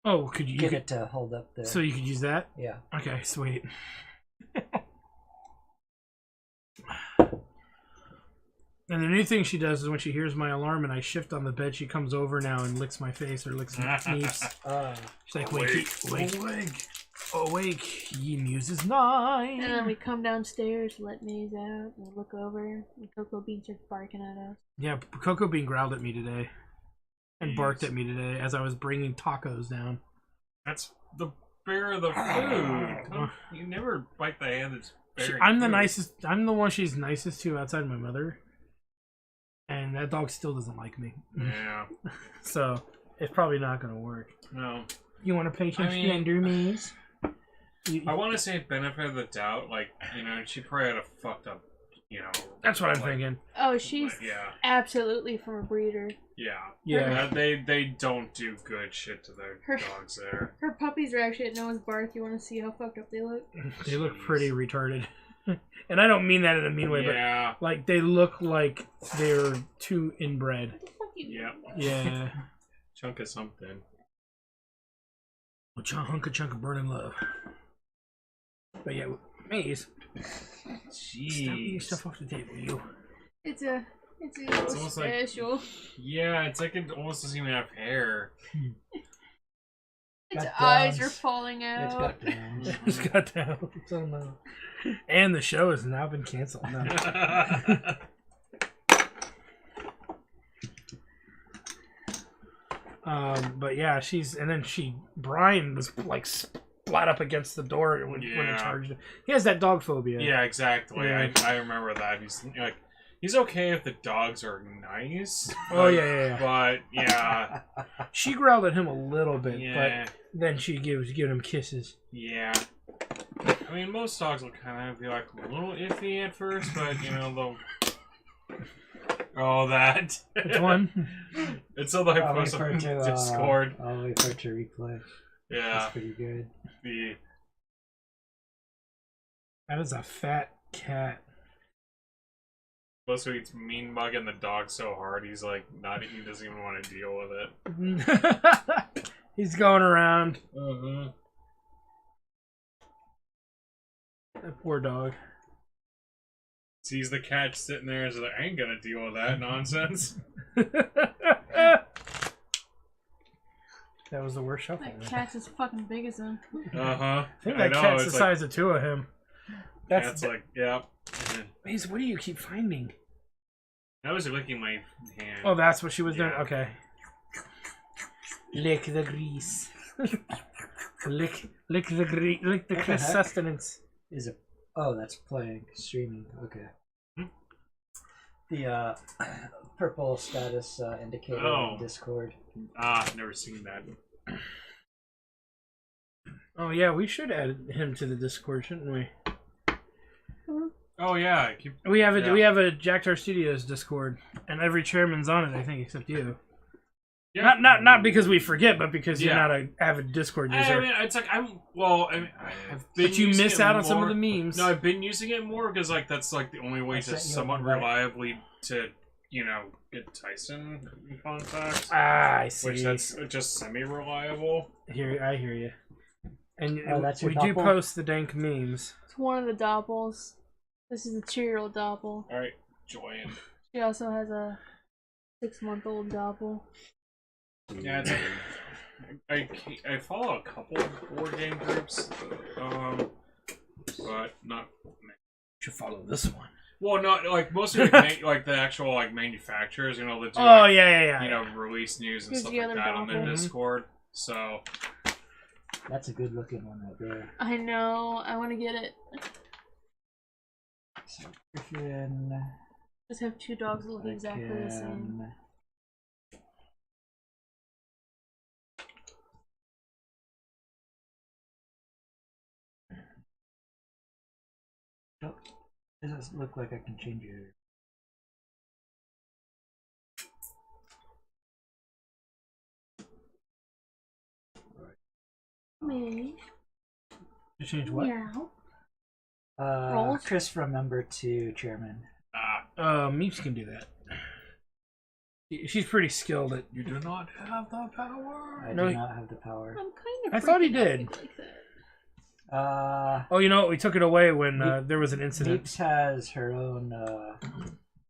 Oh, could you get it to hold up the... So you could use that? Yeah. Okay, sweet. And the new thing she does is when she hears my alarm and I shift on the bed, she comes over now and licks my face or licks my knees. She's like, awake, ye muses 9. And then we come downstairs, let Maze out, we look over, and Cocoa Bean starts barking at us. Yeah, Cocoa Bean growled at me today. And barked at me today as I was bringing tacos down. That's the bear of the food. You never bite the hand that's very I'm the nicest. I'm the one she's nicest to outside my mother. And that dog still doesn't like me. Yeah. So, it's probably not going to work. No. You want to play some Splendor, Maze? I want to say benefit of the doubt. Like, you know, she probably had a fucked up, you know. That's what I'm thinking. Oh, she's absolutely from a breeder. Yeah. Yeah. They don't do good shit to their dogs there. Her puppies are actually at Noah's bark. You want to see how fucked up they look? They look pretty retarded. And I don't mean that in a mean way, but like they look like they're too inbred. Yeah. Yeah. Chunk of something. A chunk of burning love. But yeah, Maze. Jeez. Stop eating stuff off the table, you. It's almost special. Like, yeah, it's like it almost doesn't even have hair. Its eyes are falling out. It's got downs. It's got downs. Oh no. And the show has now been canceled. No. But yeah, Brian was like splat up against the door when it charged him. He has that dog phobia. Yeah, exactly. Yeah. I remember that. He's okay if the dogs are nice. Oh yeah. But yeah, she growled at him a little bit, yeah. but then she gives him kisses. Yeah. I mean, most dogs will kind of be like a little iffy at first, but you know they'll. Oh, that. Which one? It's so like post on Discord. I'll wait for it to replay. Yeah. That's pretty good. That is a fat cat. Plus, he's mean mugging the dog so hard, he's like he doesn't even want to deal with it. He's going around. Mm-hmm. That poor dog. Sees the cat sitting there and is like, I ain't gonna deal with that nonsense. That was the worst shuffle. That cat's as fucking big as him. Uh-huh. I think that cat's the size of two of him. That's like, yeah. Maze, what do you keep finding? I was licking my hand. Oh, that's what she was doing? Okay. Lick the grease. lick the sustenance. Is it? Oh, that's playing, streaming. Okay. The purple status indicator on Discord. I've never seen that. Oh yeah, we should add him to the Discord, shouldn't we? Oh yeah, we have a Jacktar Studios Discord, and every chairman's on it, I think, except you. Yeah. Not because we forget, but because you're not an avid Discord user. I mean, it's like I've been. But you miss out on some of the memes. No, I've been using it more because like that's like the only way to somewhat reliably to get Tyson in contact. Ah, I see. Which that's just semi-reliable. I hear you. And we do post the dank memes. It's one of the doppels. This is a 2-year-old doppel. Alright, Joanne. She also has a 6-month-old doppel. Yeah, it's I follow a couple of board game groups, but not. You should follow this one. Well, not like mostly like the actual like manufacturers, you know, that do you know, release news and stuff like that on their Discord. So that's a good looking one right there. I know. I want to get it. Just have 2 dogs that look exactly the same. Oh, doesn't look like I can change it. Me. You change what? Yeah. Chris from member to chairman. Meeps can do that. She's pretty skilled at. You do not have the power. I No, do not have the power. I'm kind of. I thought he freaking out did. people like that. Oh, you know what? We took it away when Meep- there was an incident. Meeps has her own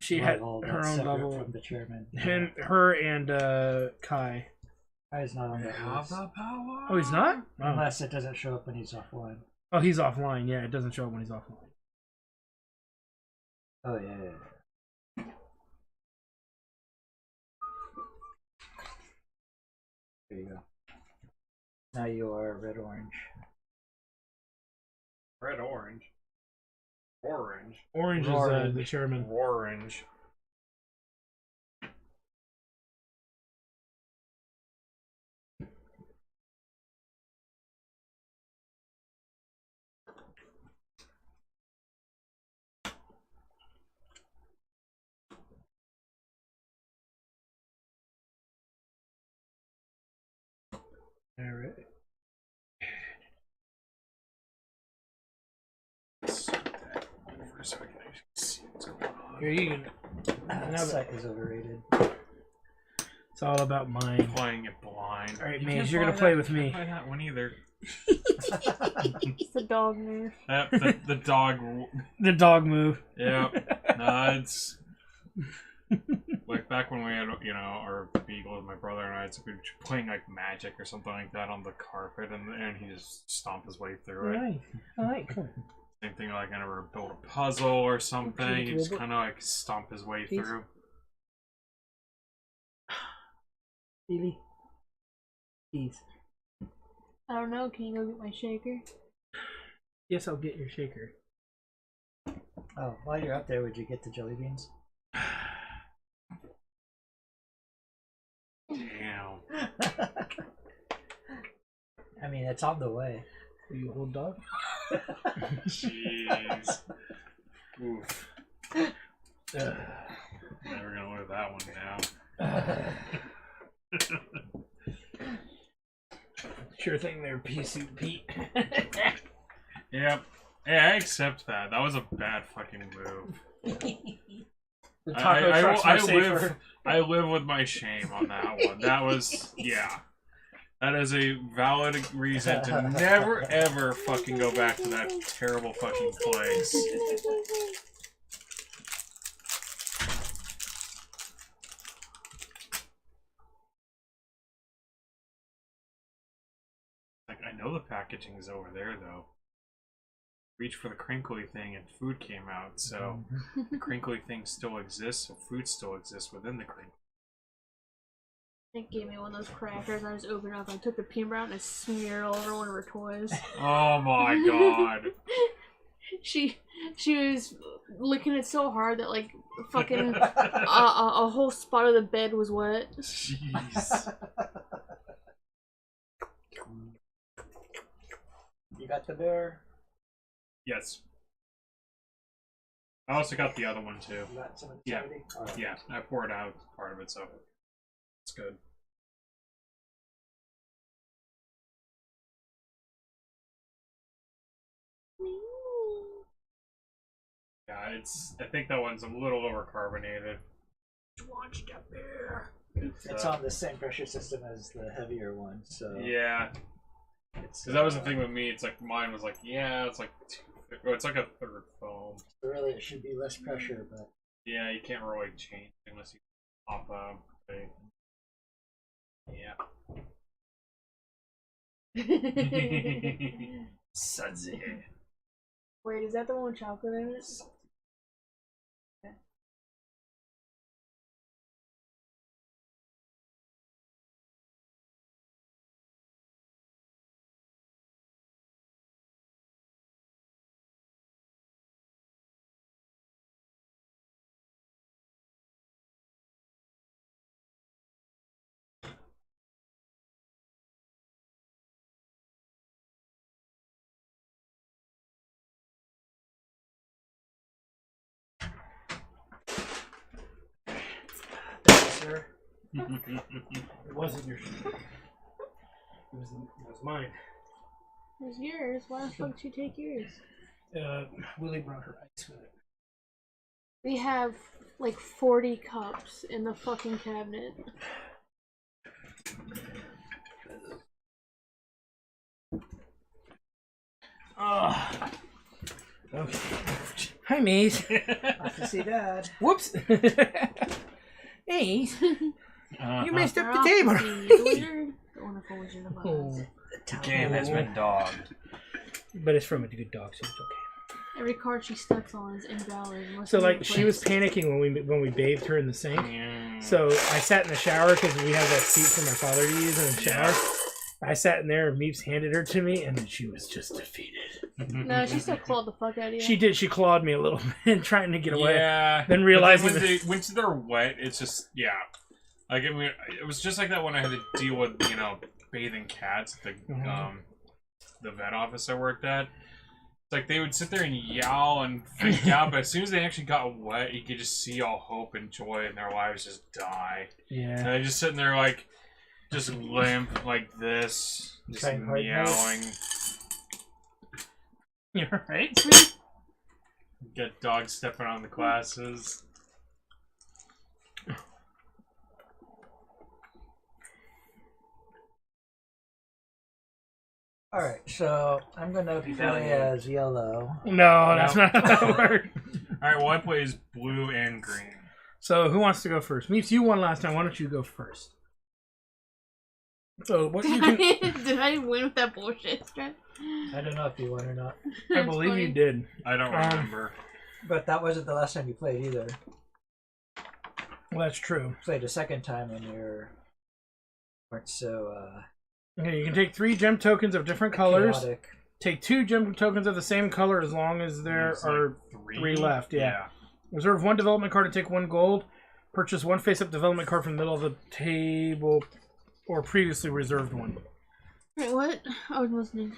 She had level her that's own separate level. from the chairman. And her and Kai. Kai's not on You that have list. the power. Oh, he's not? Oh. Unless it doesn't show up when he's offline. Oh, he's offline. Yeah, it doesn't show up when he's offline. Oh, yeah. There you go. Now you are red-orange. Red, orange. Orange. Orange is Orange. the chairman. Orange. All right. For a second, I can see what's going on. Here you can. That site is overrated. It's all about mind. Playing it blind. All right, You Maze, can't you're gonna buy play that- with you can't me. buy that one either. It's the dog move. The dog. The dog move. Yeah. No, it's like back when we had, you know, our beagle with my brother and I, it's we were playing like Magic or something like that on the carpet, and he just stomped his way through it. Right. All right, cool. Same thing, like I never built a puzzle or something. Okay, He just well, kind of like stomp his way Please. through. Billy. Please. I don't know. Can you go get my shaker? Yes, I'll get your shaker. Oh, while you're up there, would you get the jelly beans? Damn. I mean, it's on the way. Are you a old dog? Jeez. Oof. Never gonna live that one down. Sure thing there, pea soup Pete. Yep. Hey, I accept that. That was a bad fucking move. The taco truck's more safer. I live with my shame on that one. That was, yeah. That is a valid reason to never ever fucking go back to that terrible fucking place. Like, I know the packaging is over there though. Reach for the crinkly thing and food came out, so the crinkly thing still exists, so food still exists within the crinkly. Nick gave me one of those crackers. I just opened it up. I took the peanut butter and I smeared it all over one of her toys. Oh my god. She was licking it so hard that like fucking a whole spot of the bed was wet. Jeez. You got the bear? Yes. I also got the other one too. You got some Yeah. already? All right. Yeah, I poured out part of it, so it's good. Yeah, it's. I think that one's a little overcarbonated. Watch the beer. It's on the same pressure system as the heavier one, so Yeah, it's because that was the thing with me. It's like mine was like, yeah, it's like it's like a third foam. really it should be less pressure, but Yeah, you can't really change unless you pop thing. Yeah. Sudsy. Wait, is that the one with chocolate in it? Thank you, sir. It wasn't your shaker. It was mine. It was yours. Why the fuck did you take yours? Willie brought her ice with it. We have like 40 cups in the fucking cabinet. Oh. Okay. Hi, Maze. Off to see Dad. Whoops. Maze, you messed up the Off table. to see the wizard, the wonderful Wizard of Oz. Oh. The game has been dogged. But it's from a good dog, so it's okay. Every card she steps on is invalid. Unless So we like she was replace- panicking when we bathed her in the sink. So I sat in the shower because we have that seat for my father to use in the shower. I sat in there and Meeps handed her to me, and then she was just defeated. No, she still clawed the fuck out of you. She did. She clawed me a little bit, trying to get away. Yeah. Then realizing But once they're wet, it's just Like I mean, it was just like that when I had to deal with bathing cats at the vet office I worked at. It's like they would sit there and yowl and freak out, but as soon as they actually got wet, you could just see all hope and joy in their lives just die. Yeah. And they're just sitting there like, just limp like this, just Trying hard meowing. You're right. Get dogs stepping on the glasses. Alright, so I'm gonna play as yellow. No, that's not how that works. Alright, well I play as blue and green. So who wants to go first? Meeps, you won last time. Why don't you go first? So what you can? Did I win with that bullshit strat? I don't know if you won or not. I believe you did. I don't remember. But that wasn't the last time you played either. Well, that's true. Played a second time when you weren't so Okay, you can take 3 gem tokens of different colors. chaotic. Take 2 gem tokens of the same color as long as there There's, are like, 3 left. Yeah. Reserve 1 development card to take 1 gold. Purchase 1 face-up development card from the middle of the table, or previously reserved one. Wait, what? I was listening.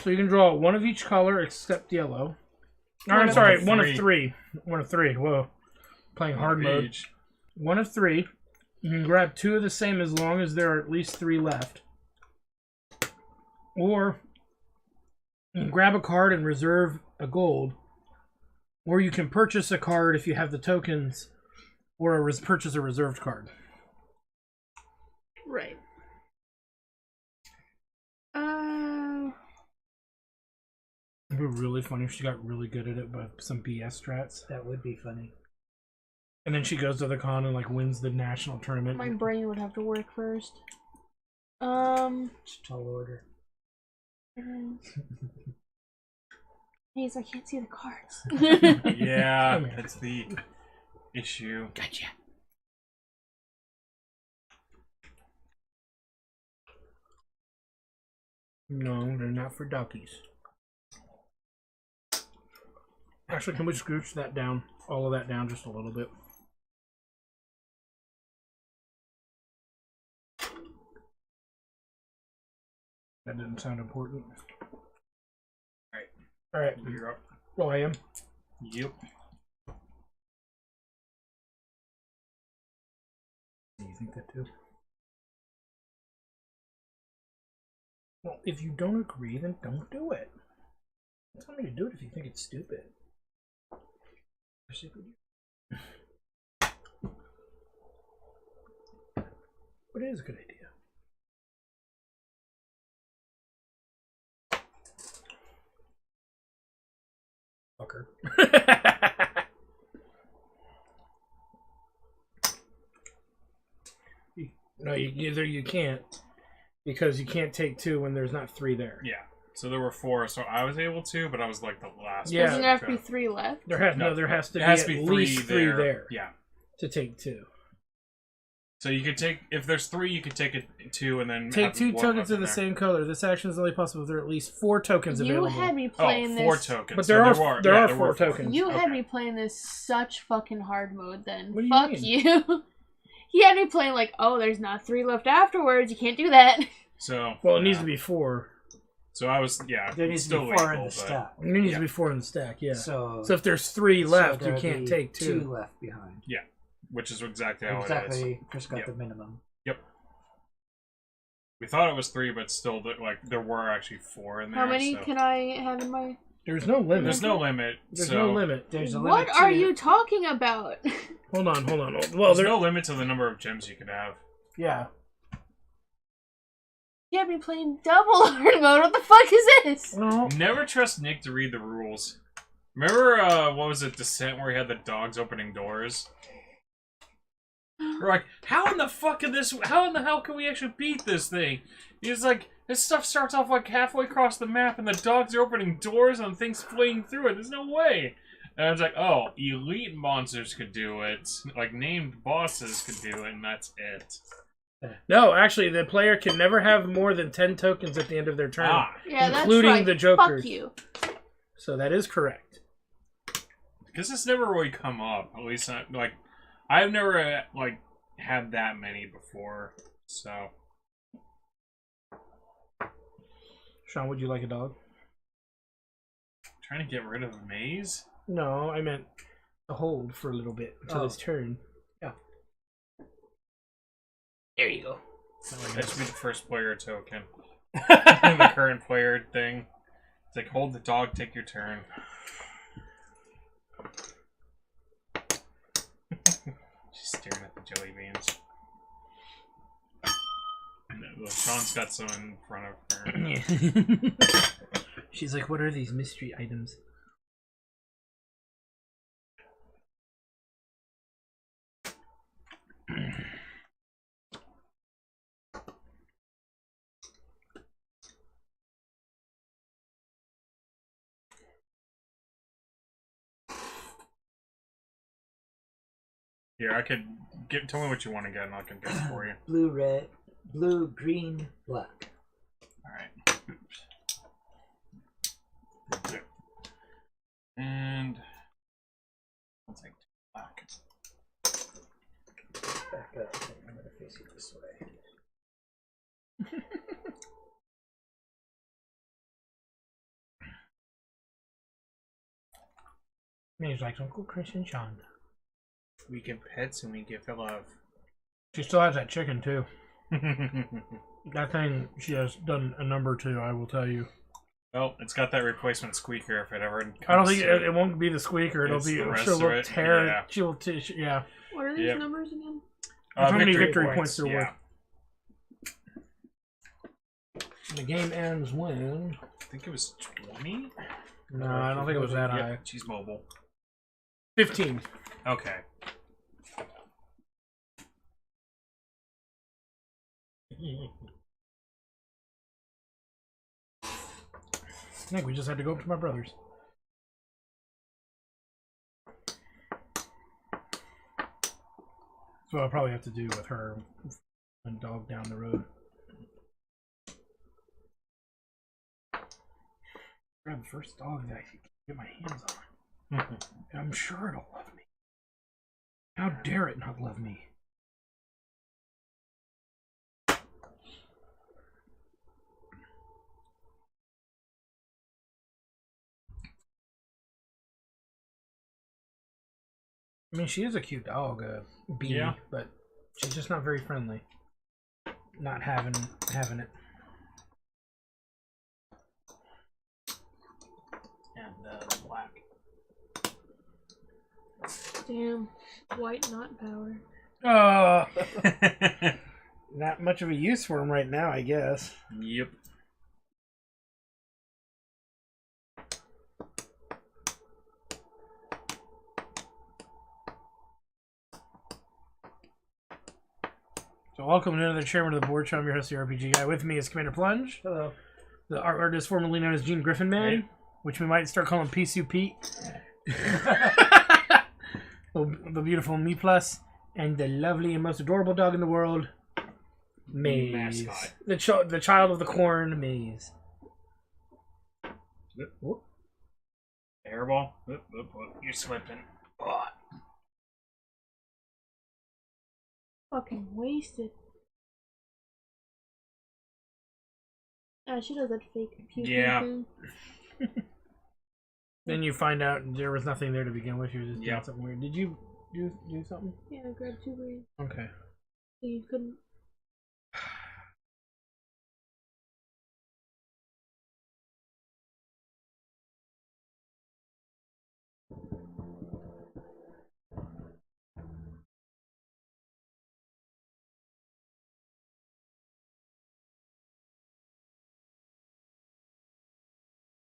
So you can draw 1 of each color except yellow. Or, One I'm of sorry, the 1 of three. 3. 1 of 3. Whoa. Playing hard mode. Each. 1 of 3. You can grab 2 of the same as long as there are at least 3 left. Or you can grab a card and reserve a gold. Or you can purchase a card if you have the tokens, or purchase a reserved card. Right. It would be really funny if she got really good at it by some BS strats. That would be funny. And then she goes to the con and like wins the national tournament. My brain would have to work first. It's a tall order. Please, I can't see the cards. Yeah, Come here. that's the issue. Gotcha. No, they're not for doggies. Actually, can we scooch that down? All of that down just a little bit. That didn't sound important. Alright. You're up. Oh, I am? Yep. You think that too? Well, if you don't agree, then don't do it. Don't tell me to do it if you think it's stupid. But it is a good idea. Fucker. No, you can't. Because you can't take 2 when there's not 3 there. Yeah. So there were 4, so I was able to, but I was like the last. Yeah. Doesn't there have to be 3 left? There has to It has be to at be least 3 there Yeah. to take 2. So you could take, if there's 3, you could take it 2 and then Take have 2 one tokens left of in the there. same color. This action is only possible if there are at least 4 tokens You available. had me playing 4 this. tokens. But So there were are 4 4 tokens. You had Okay. me playing this such fucking hard mode then. What do you Fuck mean? you. He had me playing like, oh, there's not 3 left afterwards. You can't do that. So Well, it needs to be 4. So I was There needs to still be 4 in legal, the but- stack. It needs Yeah. to be 4 in the stack, yeah. So So if there's 3 left, you there'd can't be take 2 2. left behind. which is exactly how it is. Exactly. Chris got Yep. the minimum. We thought it was 3, but still, like there were actually 4 in there. How many so. can I have in my... There's no limit. There's no limit. There's so no limit. There's a What limit are to- you talking about? Hold on. Well, there's no limit to the number of gems you could have. Yeah. Yeah, be playing double hard mode. What the fuck is this? No. Never trust Nick to read the rules. Remember, what was it, Descent, where he had the dogs opening doors? We're like, how in the hell can we actually beat this thing? He's like, this stuff starts off like halfway across the map and the dogs are opening doors and things fleeing through it. There's no way. And I was like, oh, elite monsters could do it. Like, named bosses could do it, and that's it. No, actually, the player can never have more than 10 tokens at the end of their turn. Yeah, including that's right. the Jokers. Fuck you. So that is correct. Because it's never really come up. At least, like, I've never, like, had that many before, so... Sean, would you like a dog? Trying to get rid of the maze? No, I meant to hold for a little bit until his turn. Yeah. There you go. That should be the first player token. The current player thing. It's like, hold the dog, take your turn. Just staring at the jelly beans. No, Sean's got some in front of her. She's like, what are these mystery items? Here, I could tell me what you want to get and I can get it for you. Blue, red, blue, green, black. Alright. And I'll take black. Back up. I'm gonna face you this way. He's like Uncle Chris and Sean. We give pets and we give love. She still has that chicken too. That thing she has done a number to, I will tell you. Well, it's got that replacement squeaker if it ever comes. I don't think it won't be the squeaker. It'll be she'll tear. Yeah. Yeah. What are these numbers again? How many victory points there were? The game ends when? I think it was 20. No, I don't think it was that high. She's mobile. 15. Okay. I think we just had to go up to my brother's. That's what I'll probably have to do with her and dog down the road. Grab the first dog that I could get my hands on. And I'm sure it'll love me. How dare it not love me? I mean, she is a cute dog, Beanie, but she's just not very friendly. Not having it. And black. Damn, white not power. Not much of a use for him right now, I guess. Yep. So welcome to another Chairman of the Board Show. I'm your host, the RPG Guy. With me is Commander Plunge. Hello. The art artist formerly known as Gene Griffin Man, which we might start calling Pisu Pete. The beautiful Me Plus. And the lovely and most adorable dog in the world, Maze. The child of the corn, Maze. Airball. You're slipping. Oh. Fucking wasted. She does that fake pew thing. Then you find out there was nothing there to begin with. You were just doing something weird. Did you do something? Yeah, I grabbed 2 berries. Okay. So you couldn't.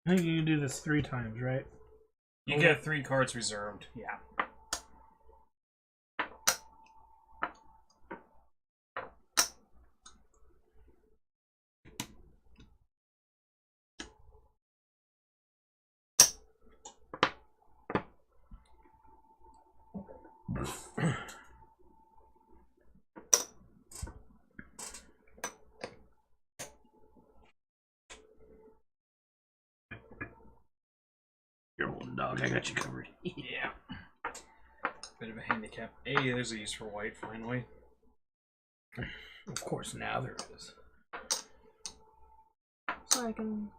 I think you can do this 3 times, right? You get 3 cards reserved. Yeah. Your old dog, I got you covered. Yeah. Bit of a handicap. Hey, there's a use for white, finally. Of course, now there is. So I can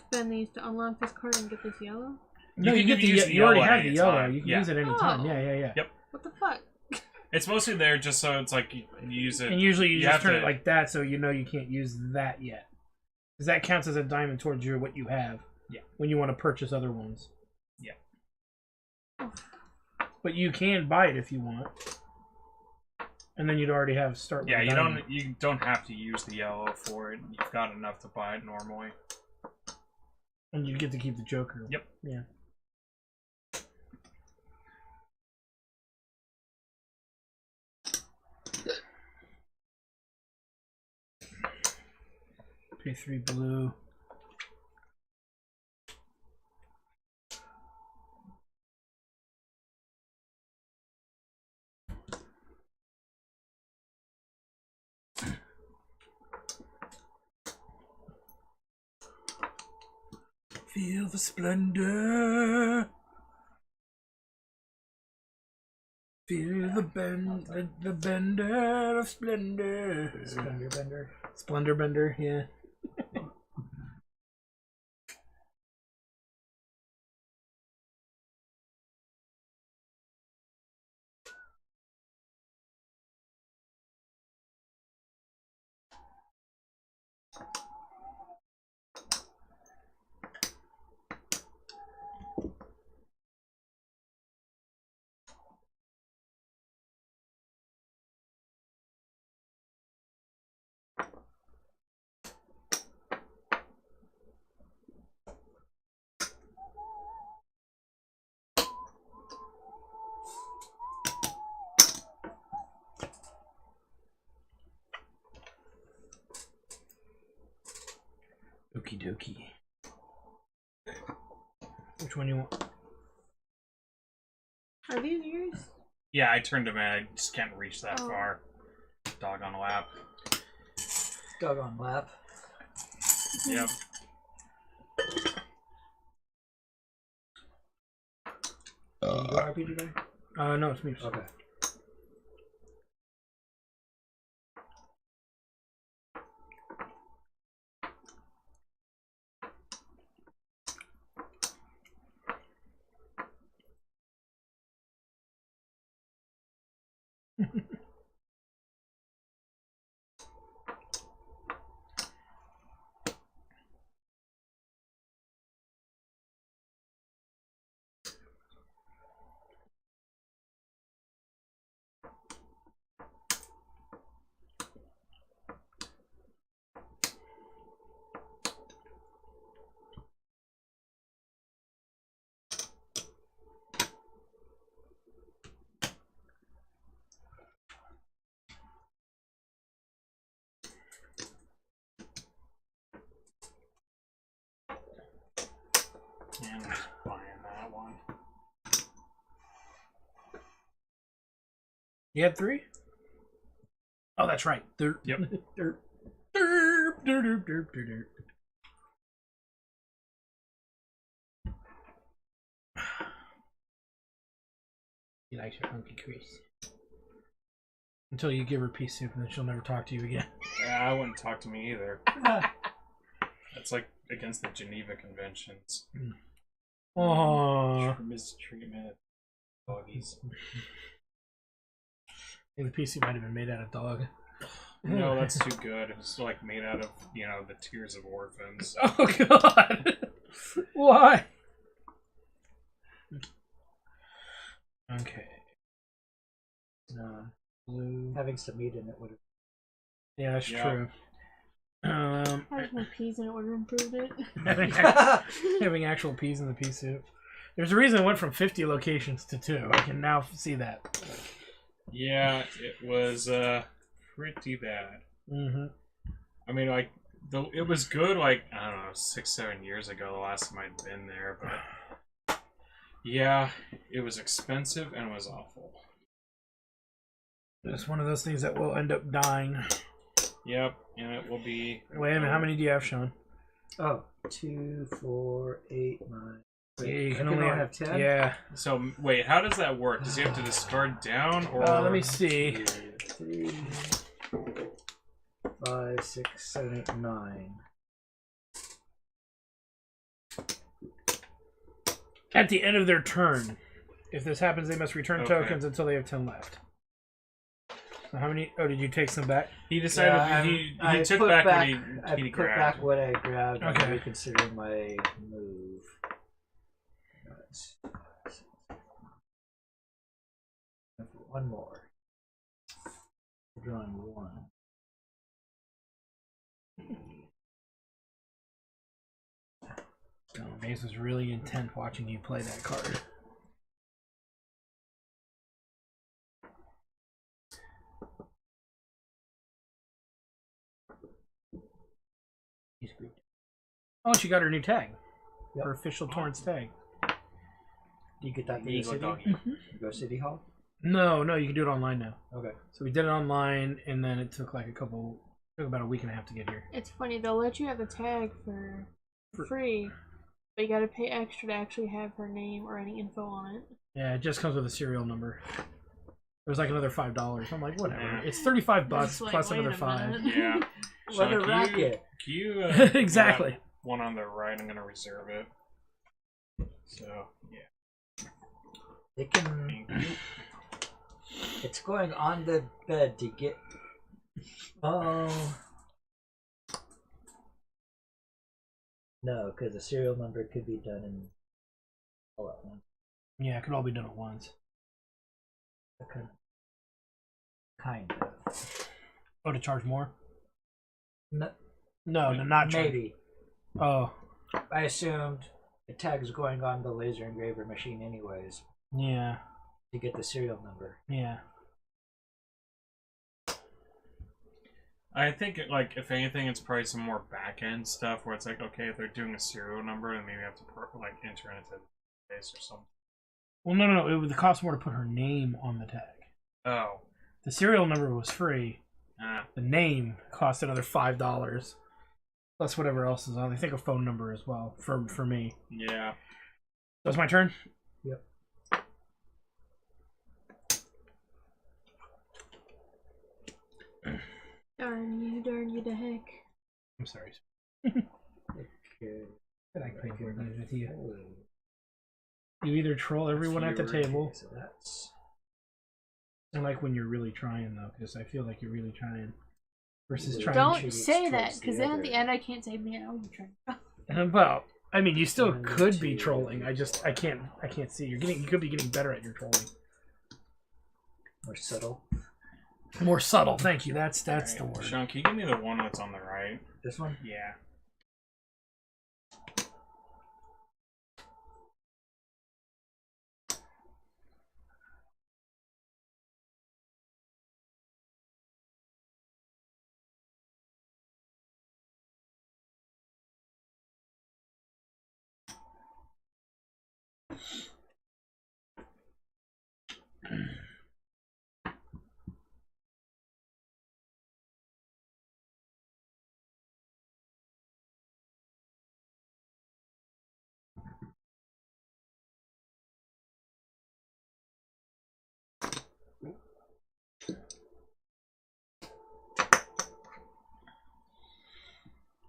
spend these to unlock this card and get this yellow? No, you get the use the you already yellow have at the any yellow. time. You can Yeah. use it any time. Yeah. Yep. What the fuck? It's mostly there just so it's like you use it. And usually you just have turn to- it like that, so you know you can't use that yet, because that counts as a diamond towards your what you have. Yeah. When you want to purchase other ones. Yeah. But you can buy it if you want, and then you'd already have start. With Yeah, a you diamond. don't have to use the yellow for it. You've got enough to buy it normally. And you get to keep the Joker. Yep. Yeah. Pay 3 blue. Feel the splendor. Feel the bender of splendor. Splendor bender. Splendor bender, yeah. Okie dokie. Which one you want? Are these yours? Yeah, I turned him in. I just can't reach that Oh. far. Dog on lap. Dog on lap. Yep. You go RPG guy? No, it's me. Okay. Yeah, I'm just buying that one. You had 3? Oh, that's right. Derp. Yep. Derp. Derp. Derp. Derp. Derp. Derp. He likes your hunky Chris. Until you give her peace soup, and then she'll never talk to you again. Yeah, I wouldn't talk to me either. That's like against the Geneva Conventions. Oh. Mistreatment of doggies. The PC might have been made out of dog. No, that's too good. It's like made out of, the tears of orphans. Oh God! Why? Okay. Blue. Having some meat in it would have. Yeah, that's Yeah. true. Having my peas in it would have improved it. having actual peas in the pea soup. There's a reason it went from 50 locations to 2. I can now see that. Yeah, it was pretty bad. Mm-hmm. I mean, like, it was good, like, I don't know, 6-7 years ago, the last time I'd been there, but yeah, it was expensive and it was awful. It's one of those things that will end up dying. Yep, and it will be... Wait a minute, how many do you have, Sean? Oh, 2, 4, 8, 9. Yeah, Wait, you I can only have 10? Yeah. So, wait, how does that work? Does he have to discard down, or... Let me see. 2, 3, 5, 6, 7, 8, 9. At the end of their turn. If this happens, they must return Okay. tokens until they have 10 left. So how many... Oh, did you take some back? He decided I he took put back, what I he put grabbed. back what I grabbed. Okay. I'm reconsidering my move. One more. Drawing 1. So Mace was really intent watching you play that card. Oh, she got her new tag. Yep. Her official Torrance tag. Do you get that through the Eagle city? doggy. You go City Hall? No, you can do it online now. Okay. So we did it online, and then it took like took about a week and a half to get here. It's funny, they'll let you have the tag for free, but you gotta pay extra to actually have her name or any info on it. Yeah, it just comes with a serial number. It was like another $5. I'm like, whatever. It's $35 It's like, plus wait another a $5. minute. Yeah. What Sean, a can racket. you Exactly. that one on the right, I'm going to reserve it. So, yeah. It can. It's going on the bed to get. Oh. No, because the serial number could be done in all at once. Yeah, it could all be done at once. Okay. Kind of. Oh, to charge more? No, No, not charge. maybe. Oh, I assumed the tag is going on the laser engraver machine anyways yeah, to get the serial number. yeah. I think, like, if anything, it's probably some more back-end stuff where it's like, okay, if they're doing a serial number, then maybe I have to, like, enter it into the database or something. Well, no. It would cost more to put her name on the tag. Oh. The serial number was free. Ah. The name cost another $5. Plus whatever else is on. I think a phone number as well for me. Yeah. That's my turn? Yep. Darn you to heck. I'm sorry. Okay. I like playing board games with you. You either troll everyone at the table, So that's. I like when you're really trying though, because I feel like you're really trying. Versus trying. Don't Contributes say that, towards because the then at other. the end I can't say, man, I was trying. Well, I mean, you still 1, could be 2, trolling. I can't see. You could be getting better at your trolling. More subtle. More subtle. Thank you. That's Right. the word. Sean, can you give me the one that's on the right? This one? Yeah.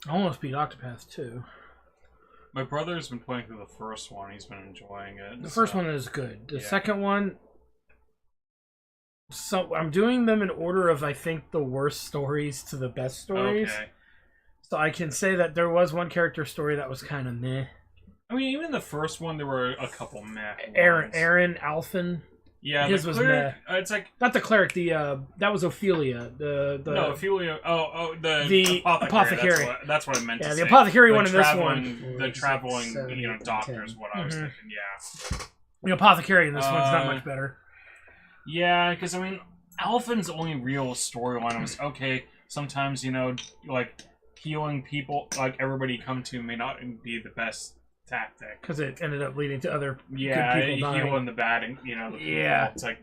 I almost beat Octopath too. My brother's been playing through the first one. He's been enjoying it. The first one is good. The Yeah. second one. So I'm doing them in order of I think the worst stories to the best stories. Okay. So I can say that there was one character story that was kind of meh. I mean, even the first one, there were a couple meh. Aaron ones. Alphen. Yeah, His the was cleric, it's like not the cleric. The that was Ophelia. no, Ophelia. The apothecary. That's what I meant to say. Yeah, the apothecary The one in this traveling- one. The traveling, 7, doctor is 10. what I was thinking. Yeah. The apothecary in this one's not much better. Yeah, because I mean, Alphen's only real storyline was okay. Sometimes like healing people, like everybody come to, may not be the best tactic Because it ended up leading to other good people dying. healing the bad, and the people. It's like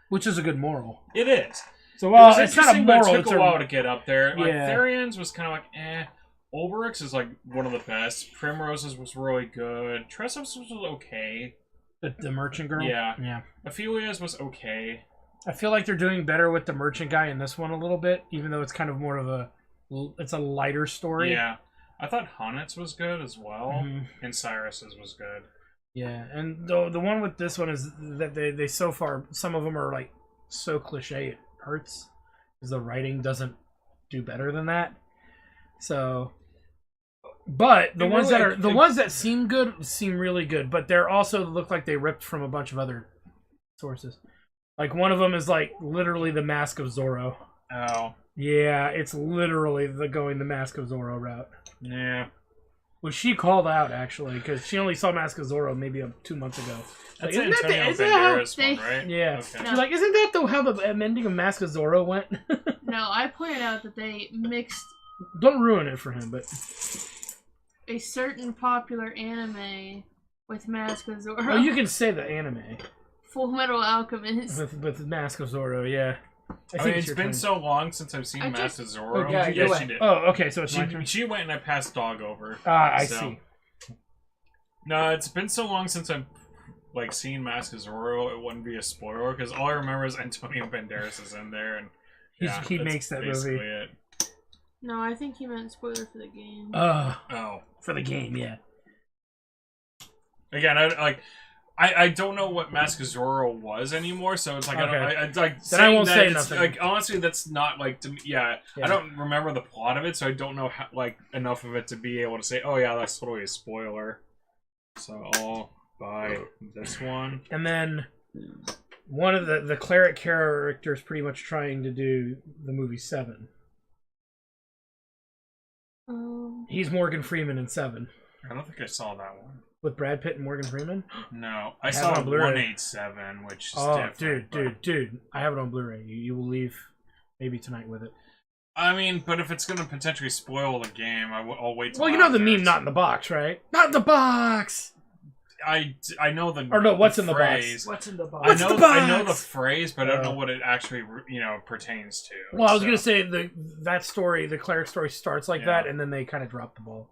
Which is a good moral. it is. So well, It was it's not a interesting, but moral. It It's took a while to get up there. Like Yeah. Therian's was kind of like Ulrich's is like one of the best. Primrose's was really good. Tress's was okay. the merchant girl. Yeah. Ophelia's was okay. I feel like they're doing better with the merchant guy in this one a little bit, even though it's kind of more of it's a lighter story. Yeah. I thought Honnet's was good as well, Mhm. and Cyrus's was good. Yeah, and the one with this one is that they so far, some of them are like so cliche it hurts, because the writing doesn't do better than that. So, but the ones that seem good seem really good, but they're also look like they ripped from a bunch of other sources. Like one of them is like literally the Mask of Zorro. Oh. Yeah, it's literally going the Mask of Zorro route. Yeah. Which she called out, actually, because she only saw Mask of Zorro maybe 2 months ago. That's Like, Antonio isn't that how- Banderas one, right? Yeah. Okay. She's like, isn't that how the ending of Mask of Zorro went? No, I pointed out that they mixed Don't ruin it for him, but... a certain popular anime with Mask of Zorro. Oh, you can say the anime. Full Metal Alchemist. With Mask of Zorro, yeah. I mean, it's your been turn. so long since I've seen I Master just- Zorro. Oh, yeah, yes, you she did. Oh, okay, so it's my turn. She went and I passed dog over. I So- see. No, it's been so long since I've seen Mask of Zorro. It wouldn't be a spoiler because all I remember is Antonio Banderas is in there, and He that's makes that basically movie. it. No, I think he meant spoiler for the game. Oh, For the game, yeah. again, I don't know what Mask of Zorro was anymore, so it's like Okay. I like Then I won't saying say that it's, nothing. like honestly that's not like to me, Yeah. I don't remember the plot of it, so I don't know how, enough of it to be able to say, oh yeah, that's totally a spoiler. So I'll buy this one. And then one of the cleric characters pretty much trying to do the movie 7. He's Morgan Freeman in 7. I don't think I saw that one. With Brad Pitt and Morgan Freeman? No, I have saw it on Blu-ray. 187, which is Oh, different. dude. I have it on Blu-ray. You will leave maybe tonight with it. I mean, but if it's going to potentially spoil the game, I'll wait till Well, you know the after. meme, not in the box, right? Not in the box! I know the Or no, what's in the phrase. box? What's in the box? What's I the box? know the phrase, but I don't know Oh. what it actually pertains to. Well, I was so. going to say that story, the cleric story starts like Yeah. that, and then they kind of drop the ball.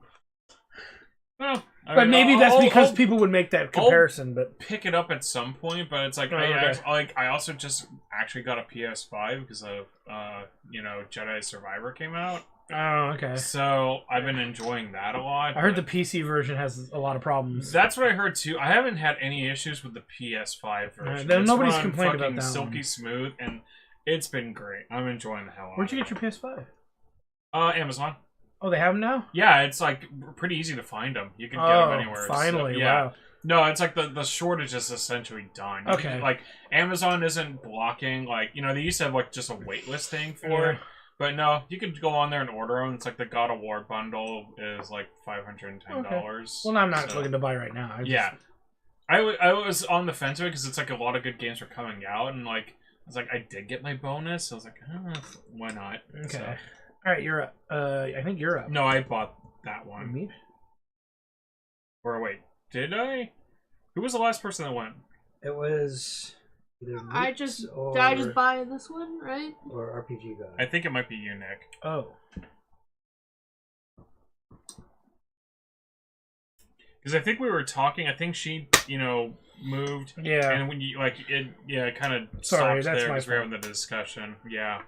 Well, I But mean, maybe that's I'll- because I'll people would make that comparison, but... pick it up at some point. But it's like Oh, okay. I also just actually got a PS5 because of Jedi Survivor came out. Oh, okay. So I've been enjoying that a lot. I heard the but PC version has a lot of problems. That's what I heard too. I haven't had any issues with the PS5 version. then It's nobody's run complained about fucking that silky one. smooth, and it's been great. I'm enjoying the hell out Where'd you of get your PS5? it. Amazon. Oh, they have them now? Yeah, it's like pretty easy to find them. You can get them anywhere. so, Finally, yeah. wow. No, it's like the shortage is essentially done. Okay. Like Amazon isn't blocking they used to have just a wait list thing for it. But no, you could go on there and order them. It's like the God of War bundle is like $510. Well, I'm not looking to buy right now. I was on the fence with it because it's like a lot of good games are coming out, and I was like, I did get my bonus. So I was like, why not? Okay. So, All right, you're up. I think you're up. no, I bought that one. Me? Or wait, did I? Who was the last person that went? It was either I Mooks just or, did I just buy this one, right? or RPG guy. I think it might be you, Nick. Oh. Because I think we were talking. I think she, moved. Yeah. And when you it kind of Sorry, stopped that's there my because we were fault. having the discussion. Yeah.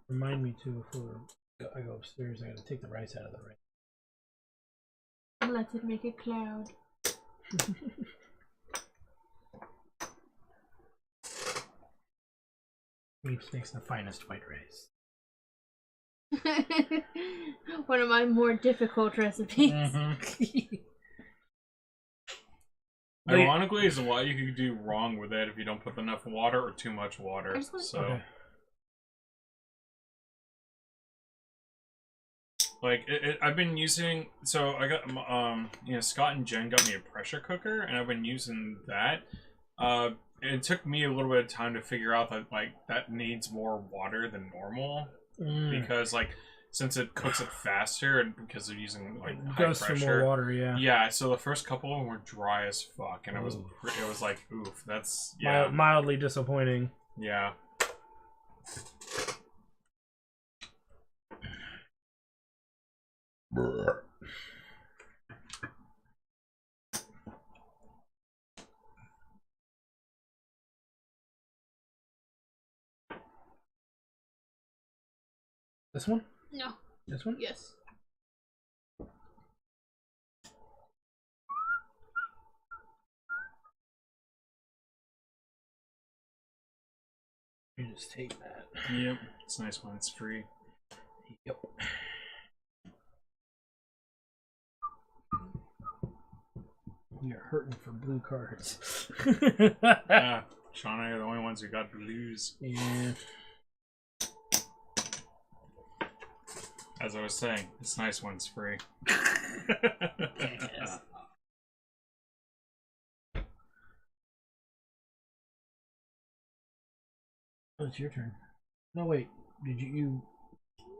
Remind me to before I go upstairs. I gotta take the rice out of the rice. Let it make a cloud. Meeps makes the finest white rice. One of my more difficult recipes. Ironically, there's a lot you could do wrong with it if you don't put enough water or too much water. So, Okay. like, I've been using. So I got you know, Scott and Jen got me a pressure cooker, and I've been using that. It took me a little bit of time to figure out that like that needs more water than normal because like since it cooks it faster and because of using like high Goes pressure. for more water, yeah. Yeah, so the first couple of them were dry as fuck, and it was like, oof, that's Mildly disappointing. yeah. This one? No. This one? Yes. You just take that. Yep, it's nice when it's free. Yep. We are hurting for blue cards. Yeah, Sean and I are the only ones who got blues. Yeah. As I was saying, it's nice when it's free. Yes. Oh, it's your turn. No, wait. Did you?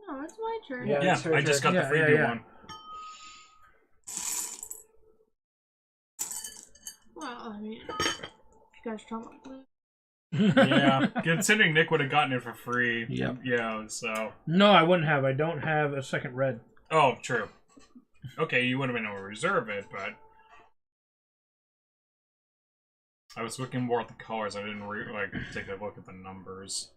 No, it's my turn. Yeah. Yeah, it's her I just turn. got the Yeah, freebie yeah. one. Well, I mean, you guys talking about blue? Yeah, considering Nick would have gotten it for free. Yep. Yeah, so. No, I wouldn't have. I don't have a second red. Oh, true. Okay, you would have been able to reserve it, but. I was looking more at the colors. I didn't like take a look at the numbers.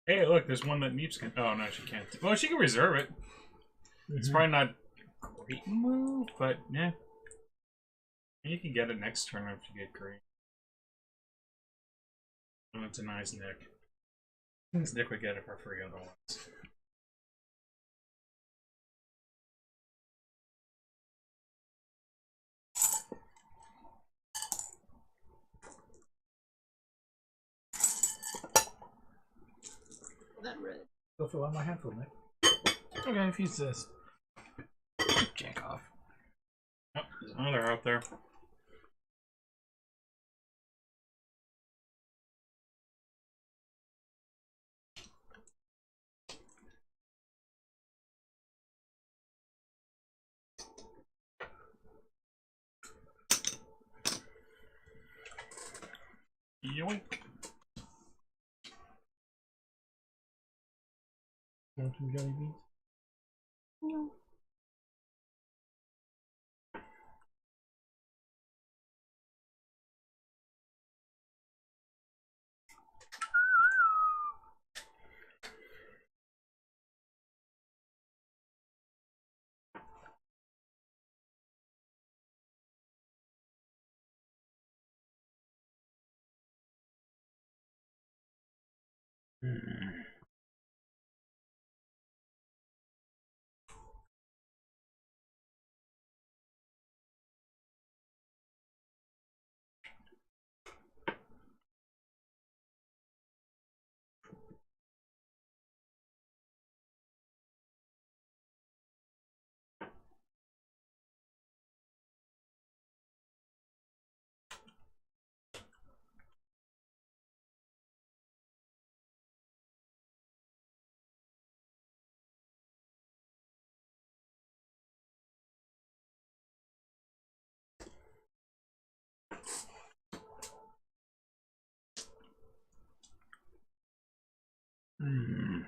Hey, look, there's one that Meeps can. Oh no, she can't. Well, she can reserve it. It's probably not a great move, but yeah. You can get it next turn if you get green. Oh, it's a nice Nick. Nick would get it for free otherwise. That red. Go fill out my handful, Nick. Okay, if you insist. Jack off. Oh, there's another out there. Yoink. Want some jelly beans? No. Mm.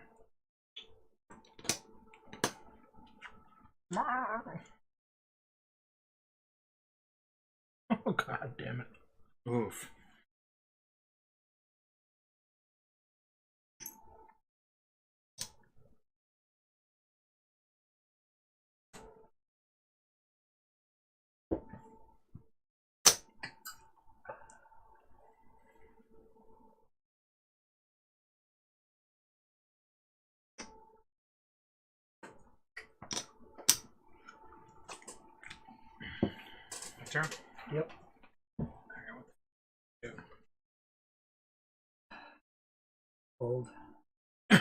Oh god damn it. Oof. My turn? Yep. Old. It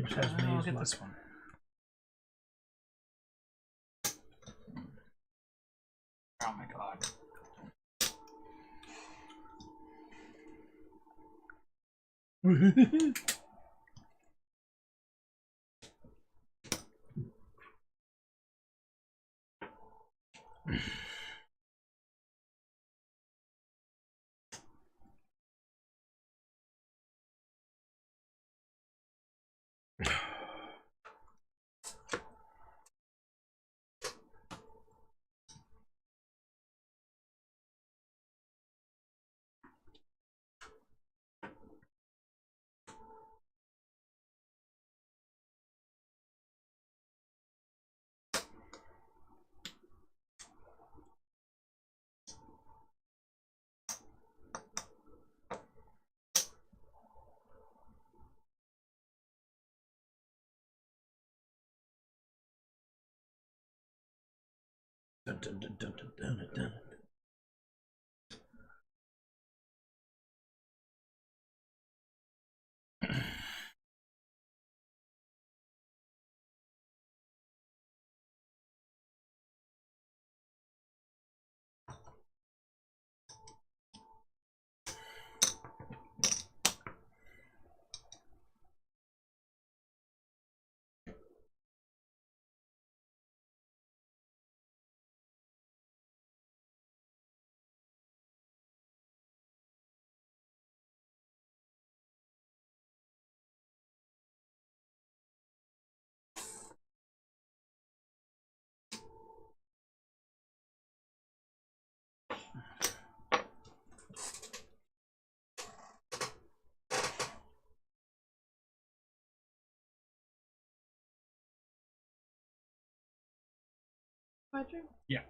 just has I'll maze get luck. this one. Oh my god. Dun, dun, dun, dun, dun, dun, dun. My turn? Yeah.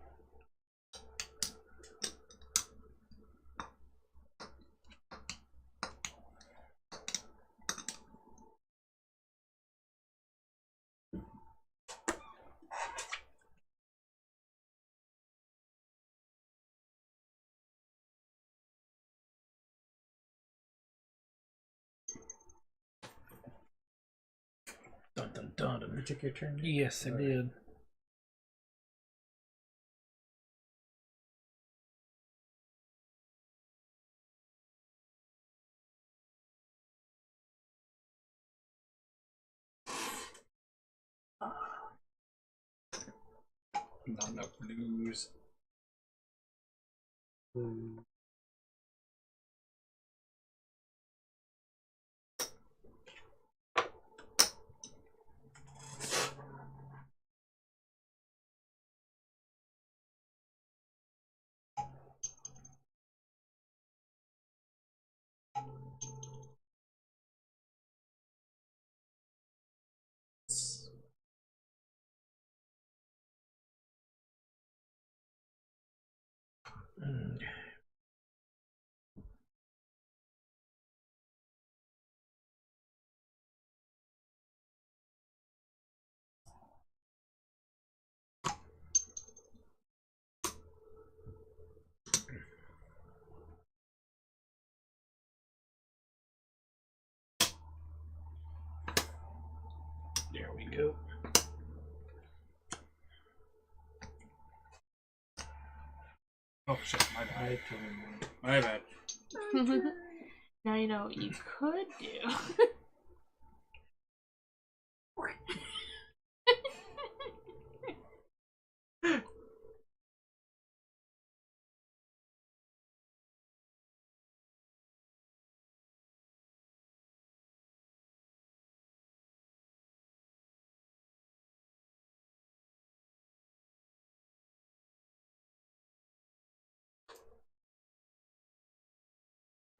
Dun, dun, dun, dun. You took your turn? Yes, I did. Not enough blues. Ooh. Mm. There we go. Oh shit, my My bad. turn. My bad. Now you know what you could do.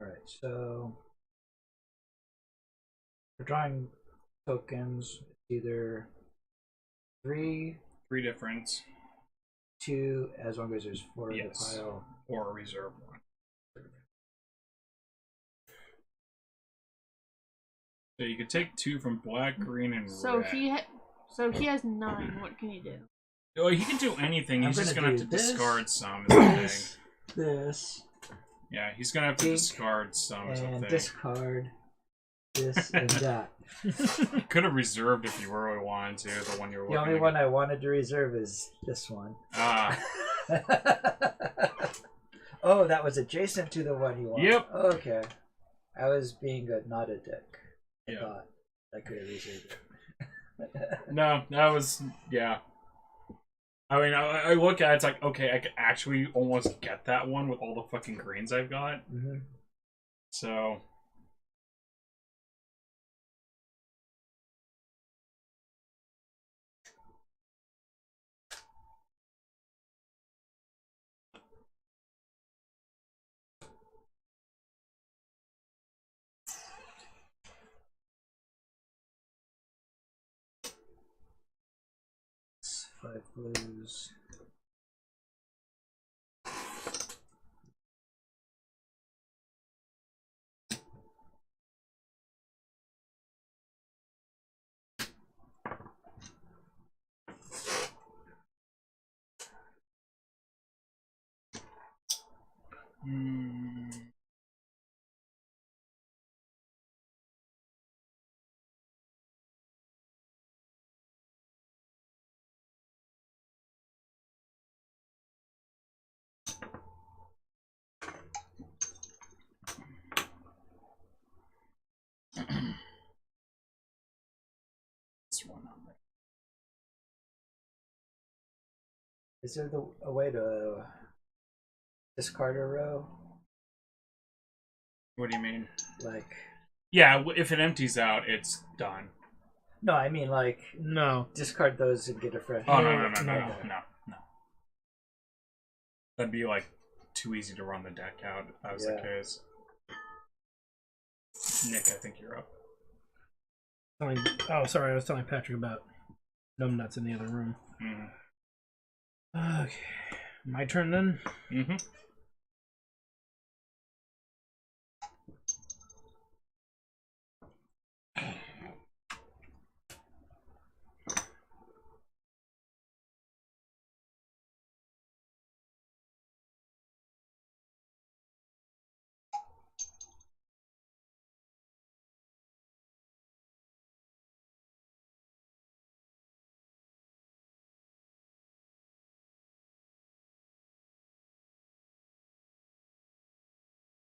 Alright, so for drawing tokens, it's either 3, 3 different, 2, as long as there's 4 in the yes, pile. or a reserve one. So you could take 2 from black, green, and So red. he has 9. What can he do? Oh, he can do anything. He's I'm just gonna gonna have to do this, discard some. Is the thing. This, Yeah, he's gonna have to Pink, discard some. Is the and thing. discard this and that. Could have reserved if you really wanted to. The one you're The looking only to one I wanted to reserve is this one. Ah, Oh, that was adjacent to the one you wanted. Yep. Okay. I was being not a dick. I Yeah. thought I could have reserved it. no, that was yeah. I mean, I look at it, it's like, okay, I could actually almost get that one with all the fucking greens I've got. Mm-hmm. So. Five blues. This one on there. Is there a way to discard a row? What do you mean? Like, Yeah, if it empties out, it's done. no, I mean like No. discard those and get a fresh. Oh, No, no. no. That'd be like too easy to run the deck out if that was the Yeah. case. Nick, I think you're up. Oh, sorry, I was telling Patrick about numbnuts in the other room. Okay, my turn then. Mm-hmm.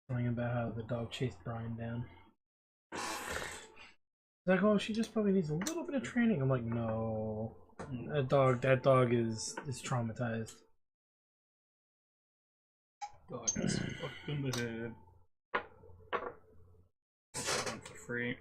Telling about how the dog chased Brian down. Like, oh, she just probably needs a little bit of training. I'm like, no, that dog is traumatized. Dog is fucked in the head. Get that one for free.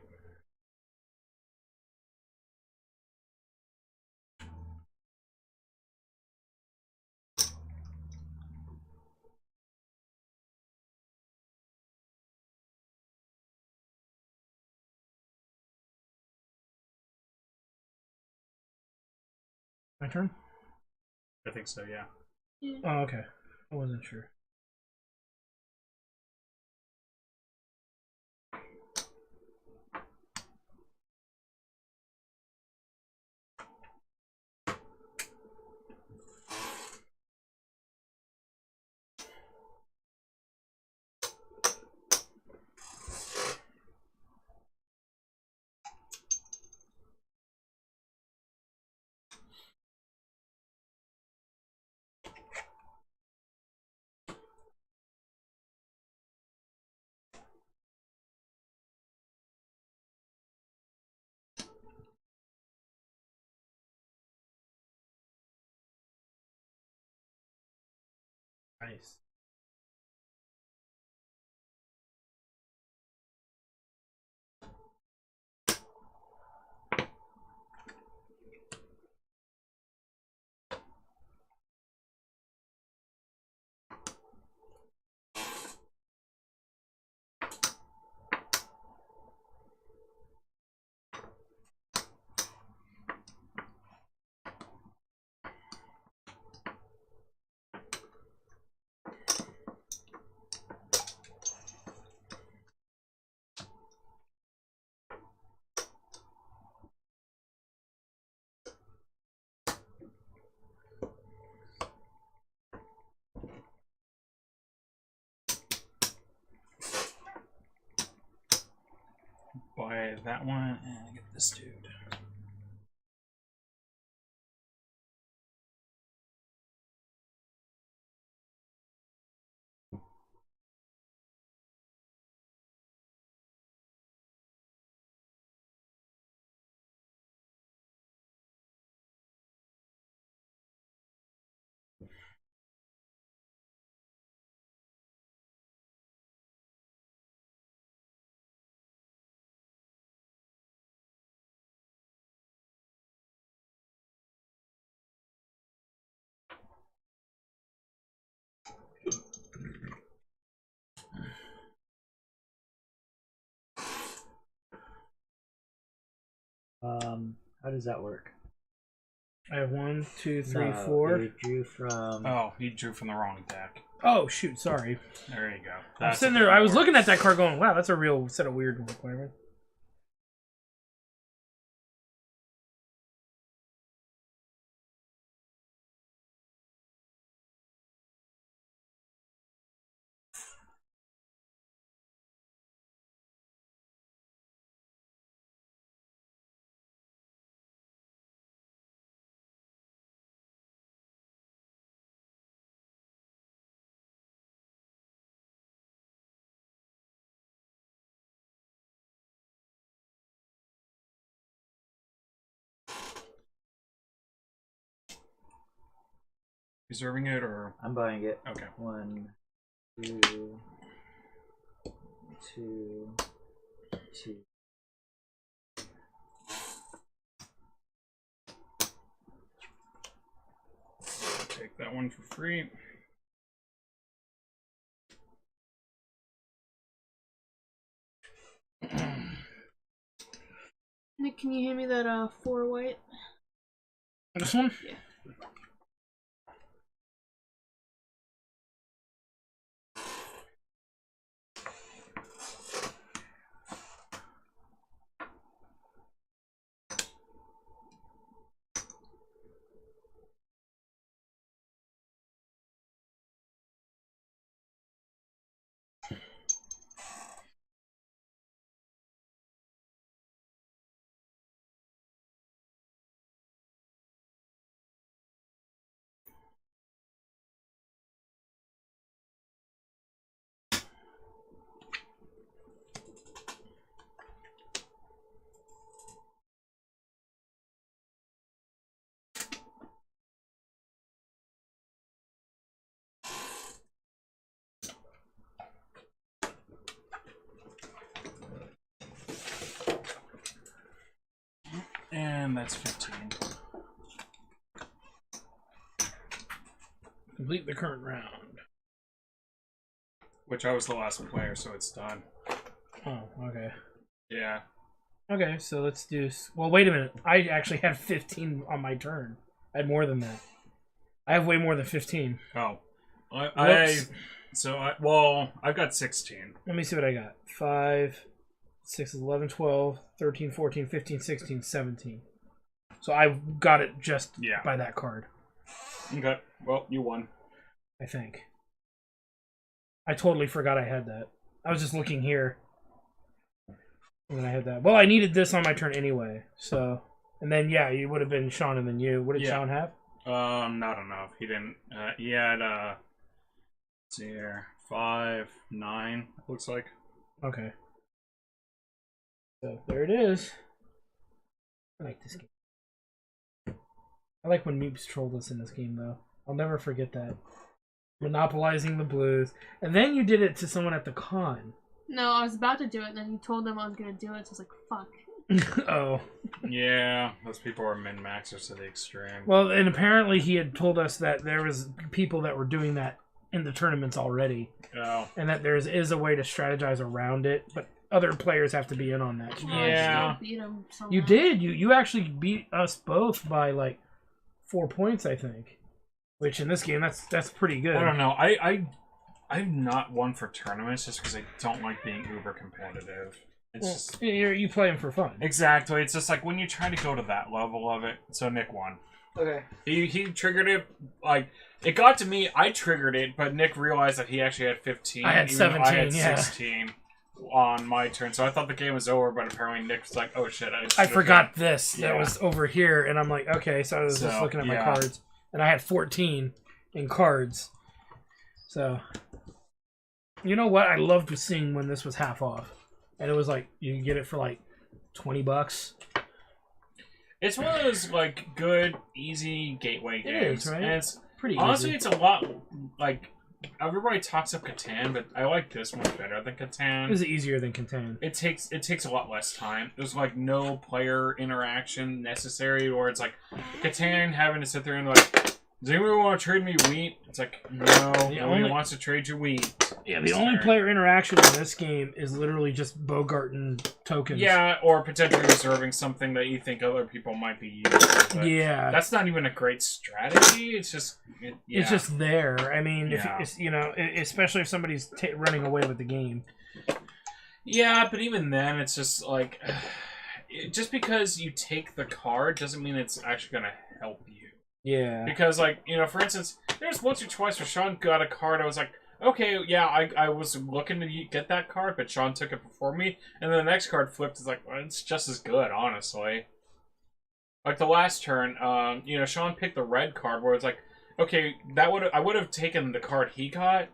My turn? I think so, yeah. Oh, okay. I wasn't sure. Nice. play that one and get this dude. How does that work? I have 1, 2, 3, No, 4. You drew from. Oh, he drew from the wrong deck. Oh shoot, sorry. There you go. I'm sitting there. I was looking at that card, going, "Wow, that's a real set of weird requirements." Reserving it or I'm buying it. okay. 1, 2, 2, 2. Take that one for free. Nick, can you hand me that 4 white? This one? Yeah. And that's 15. Complete the current round. Which I was the last player, so it's done. Oh, okay. Yeah. Okay, so let's do. Well, wait a minute. I actually had 15 on my turn. I had more than that. I have way more than 15. Oh. Whoops. I've got 16. Let me see what I got. 5, 6, 11, 12, 13, 14, 15, 16, 17. So I got it just by that card. Okay. Well, you won. I think. I totally forgot I had that. I was just looking here. And then I had that. Well, I needed this on my turn anyway. So, and then yeah, you would have been Sean and then you. What did Sean have? Not enough. He didn't. He had let's see here, 5, 9. It looks like. Okay. So there it is. I like this game. I like when Meeps trolled us in this game, though. I'll never forget that. Monopolizing the blues. And then you did it to someone at the con. No, I was about to do it, and then you told them I was gonna do it, so I was like, fuck. Oh. Yeah, those people are min-maxers to the extreme. Well, and apparently he had told us that there was people that were doing that in the tournaments already. Oh. And that there is a way to strategize around it, but other players have to be in on that. Well, Yeah. I still beat 'em somehow. You did. You actually beat us both by like 4 points, I think. Which in this game, that's pretty good. I don't know. I'm not one for tournaments just because I don't like being uber competitive. It's just You play them for fun. exactly. It's just like when you try to go to that level of it. So Nick won. Okay. He triggered it like it got to me. I triggered it, but Nick realized that he actually had 15. I had even though 17. I had yeah. 16. on my turn, so I thought the game was over, but apparently Nick was like, "Oh shit, I forgot this. That Yeah. was over here, and I'm like, okay. So I was just looking at my cards, and I had 14 in cards. So, you know what? I loved seeing when this was half off, and it was like you can get it for like $20. It's one of those like good, easy gateway games. It is, right? And it's Pretty honestly, easy. it's a lot like everybody talks up Catan, but I like this one better than Catan. Is it easier than Catan? It takes a lot less time. There's like no player interaction necessary, or it's like Catan having to sit there and like, does anyone want to trade me wheat? It's like, no, nobody wants to trade you wheat. Yeah, the only player interaction in this game is literally just Bogarting tokens. Yeah, or potentially reserving something that you think other people might be using. Yeah, that's not even a great strategy. It's just it's just there. I mean, Yeah. if it's, you know, especially if somebody's running away with the game. Yeah, but even then, it's just like, just because you take the card doesn't mean it's actually going to help you. Yeah. Because, like, you know, for instance, there's once or twice where Sean got a card, I was like, okay, yeah, I was looking to get that card, but Sean took it before me, and then the next card flipped, it's like, well, it's just as good, honestly. Like, the last turn, you know, Sean picked the red card, where it's like, okay, I would have taken the card he got,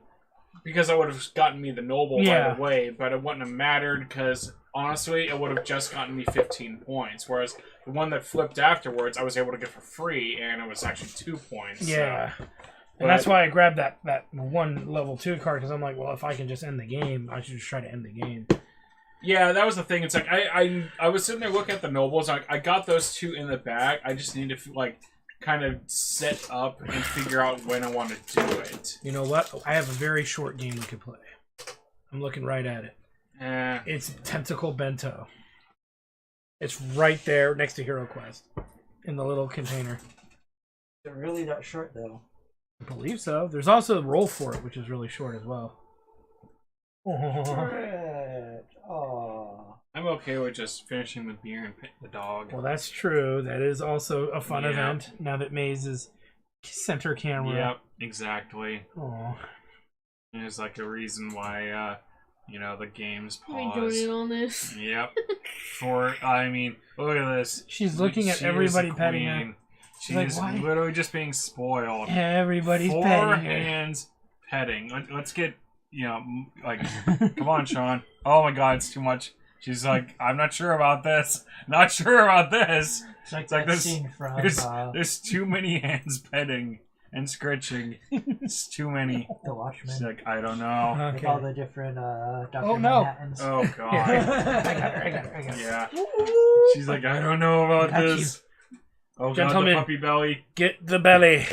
because I would have gotten me the noble right away, but it wouldn't have mattered, because, honestly, it would have just gotten me 15 points, whereas the one that flipped afterwards, I was able to get for free, and it was actually 2 points. Yeah. So. And that's why I grabbed that one level 2 card, because I'm like, well, if I can just end the game, I should just try to end the game. Yeah, that was the thing. It's like, I was sitting there looking at the nobles, I got those 2 in the bag, I just need to, like, kind of set up and figure out when I want to do it. You know what? I have a very short game we could play. I'm looking right at it. It's Tentacle Bento. It's right there next to Hero Quest in the little container. They're really that short, though. I believe so. There's also a roll for it, which is really short as well. Oh. I'm okay with just finishing the beer and petting the dog. Well, that's true. That is also a fun event now that Maze is center camera. Yep, exactly. Aw. There's like a reason why, you know, the game's I paused. doted on this. Yep. I mean, look at this. She's looking at She everybody is a petting queen. her. She's like, why? literally just being spoiled. Everybody's 4 petting her. hands petting. Let's get, you know, like, come on, Sean. Oh my god, it's too much. She's like, I'm not sure about this. Not sure about this. It's like this. scene from There's too many hands petting and scritching. It's too many. The Watchmen. She's like, I don't know. With all the different Dr. Oh, no. Manhattans. Oh god. I got her. Yeah. She's like, I don't know about Got this. Oh Gentlemen. god, the puppy belly. Get the belly.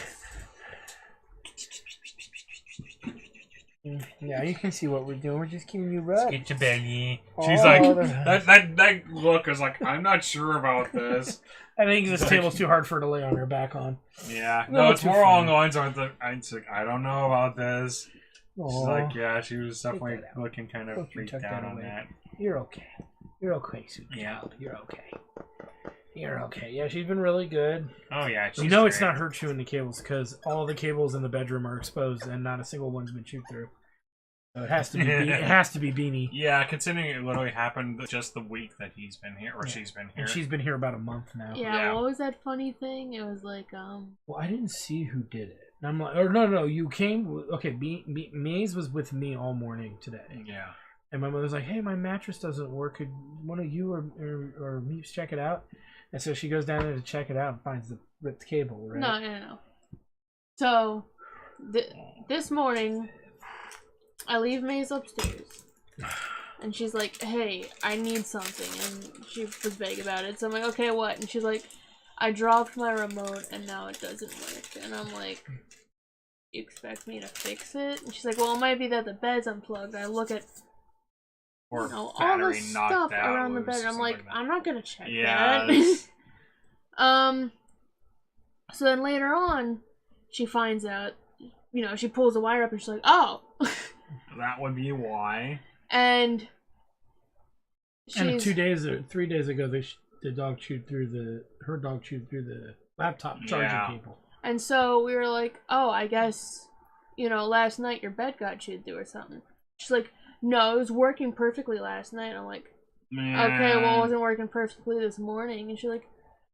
Yeah, you can see what we're doing. We're just giving you rub. Get your belly. Oh, She's like, the- that look is like, I'm not sure about this. I think this table's too hard for her to lay on her back on. Yeah. No, No, it's too more along the funny. lines of the, it's like, I don't know about this. She's Aw. like, yeah, she was definitely that out. looking kind of Don't you freaked tuck out that on away. that. You're okay. You're okay, sweet Yeah. child. You're okay. You're okay. Yeah, she's been really good. Oh yeah, she's You know it's great. not her chewing the cables because all the cables in the bedroom are exposed and not a single one's been chewed through. So it has to be. It has to be Beanie. Yeah, considering it literally happened just the week that he's been here, or she's been here. And she's been here about a month now. Yeah, what was that funny thing? It was like, Well, I didn't see who did it. And I'm like, or no, you came. Okay, Maze was with me all morning today. Yeah. And my mother's like, hey, my mattress doesn't work. Could one of you or me check it out? And so she goes down there to check it out and finds the ripped cable, right? No. So, this morning, I leave Maze upstairs. And she's like, hey, I need something. And she was vague about it. So I'm like, okay, what? And she's like, I dropped my remote and now it doesn't work. And I'm like, you expect me to fix it? And she's like, well, it might be that the bed's unplugged. And I look at Or all the battery stuff knocked out around the loose bed. or I'm something like, that. I'm not gonna check Yeah, that. So then later on, she finds out, you know, she pulls the wire up and she's like, oh. that would be why. And she's... And 3 days ago, the dog chewed through her dog chewed through the laptop charging cable. And so we were like, oh, I guess, you know, last night your bed got chewed through or something. She's like, no, it was working perfectly last night. I'm like, okay, well, it wasn't working perfectly this morning. And she's like,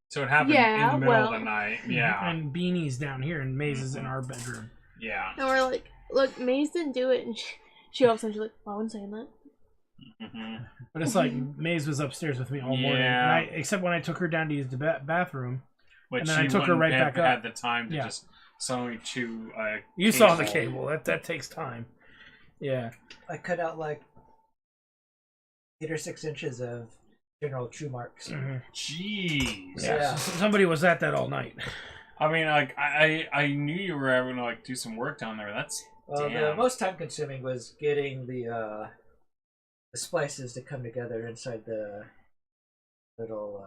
So it happened Yeah, in the middle of well- the night. Yeah. And Beanie's down here, and Maze is in our bedroom. Yeah. and we're like, look, Maze didn't do it. And she all of a sudden, she's like, well, I wasn't saying that. Mm-hmm. But it's like Maze was upstairs with me all morning, Yeah. and except when I took her down to use the bathroom. But And then I she took her wouldn't right have back up. had the time to Yeah. just suddenly chew a You saw the cable. That takes time. Yeah. I cut out like 8 or 6 inches of general chew marks. Mhm. Jeez. Yeah. Yeah. Somebody was at that all night. I mean, like, I knew you were having to, like, do some work down there. That's... Well, the Damn. most time consuming was getting the splices to come together inside the little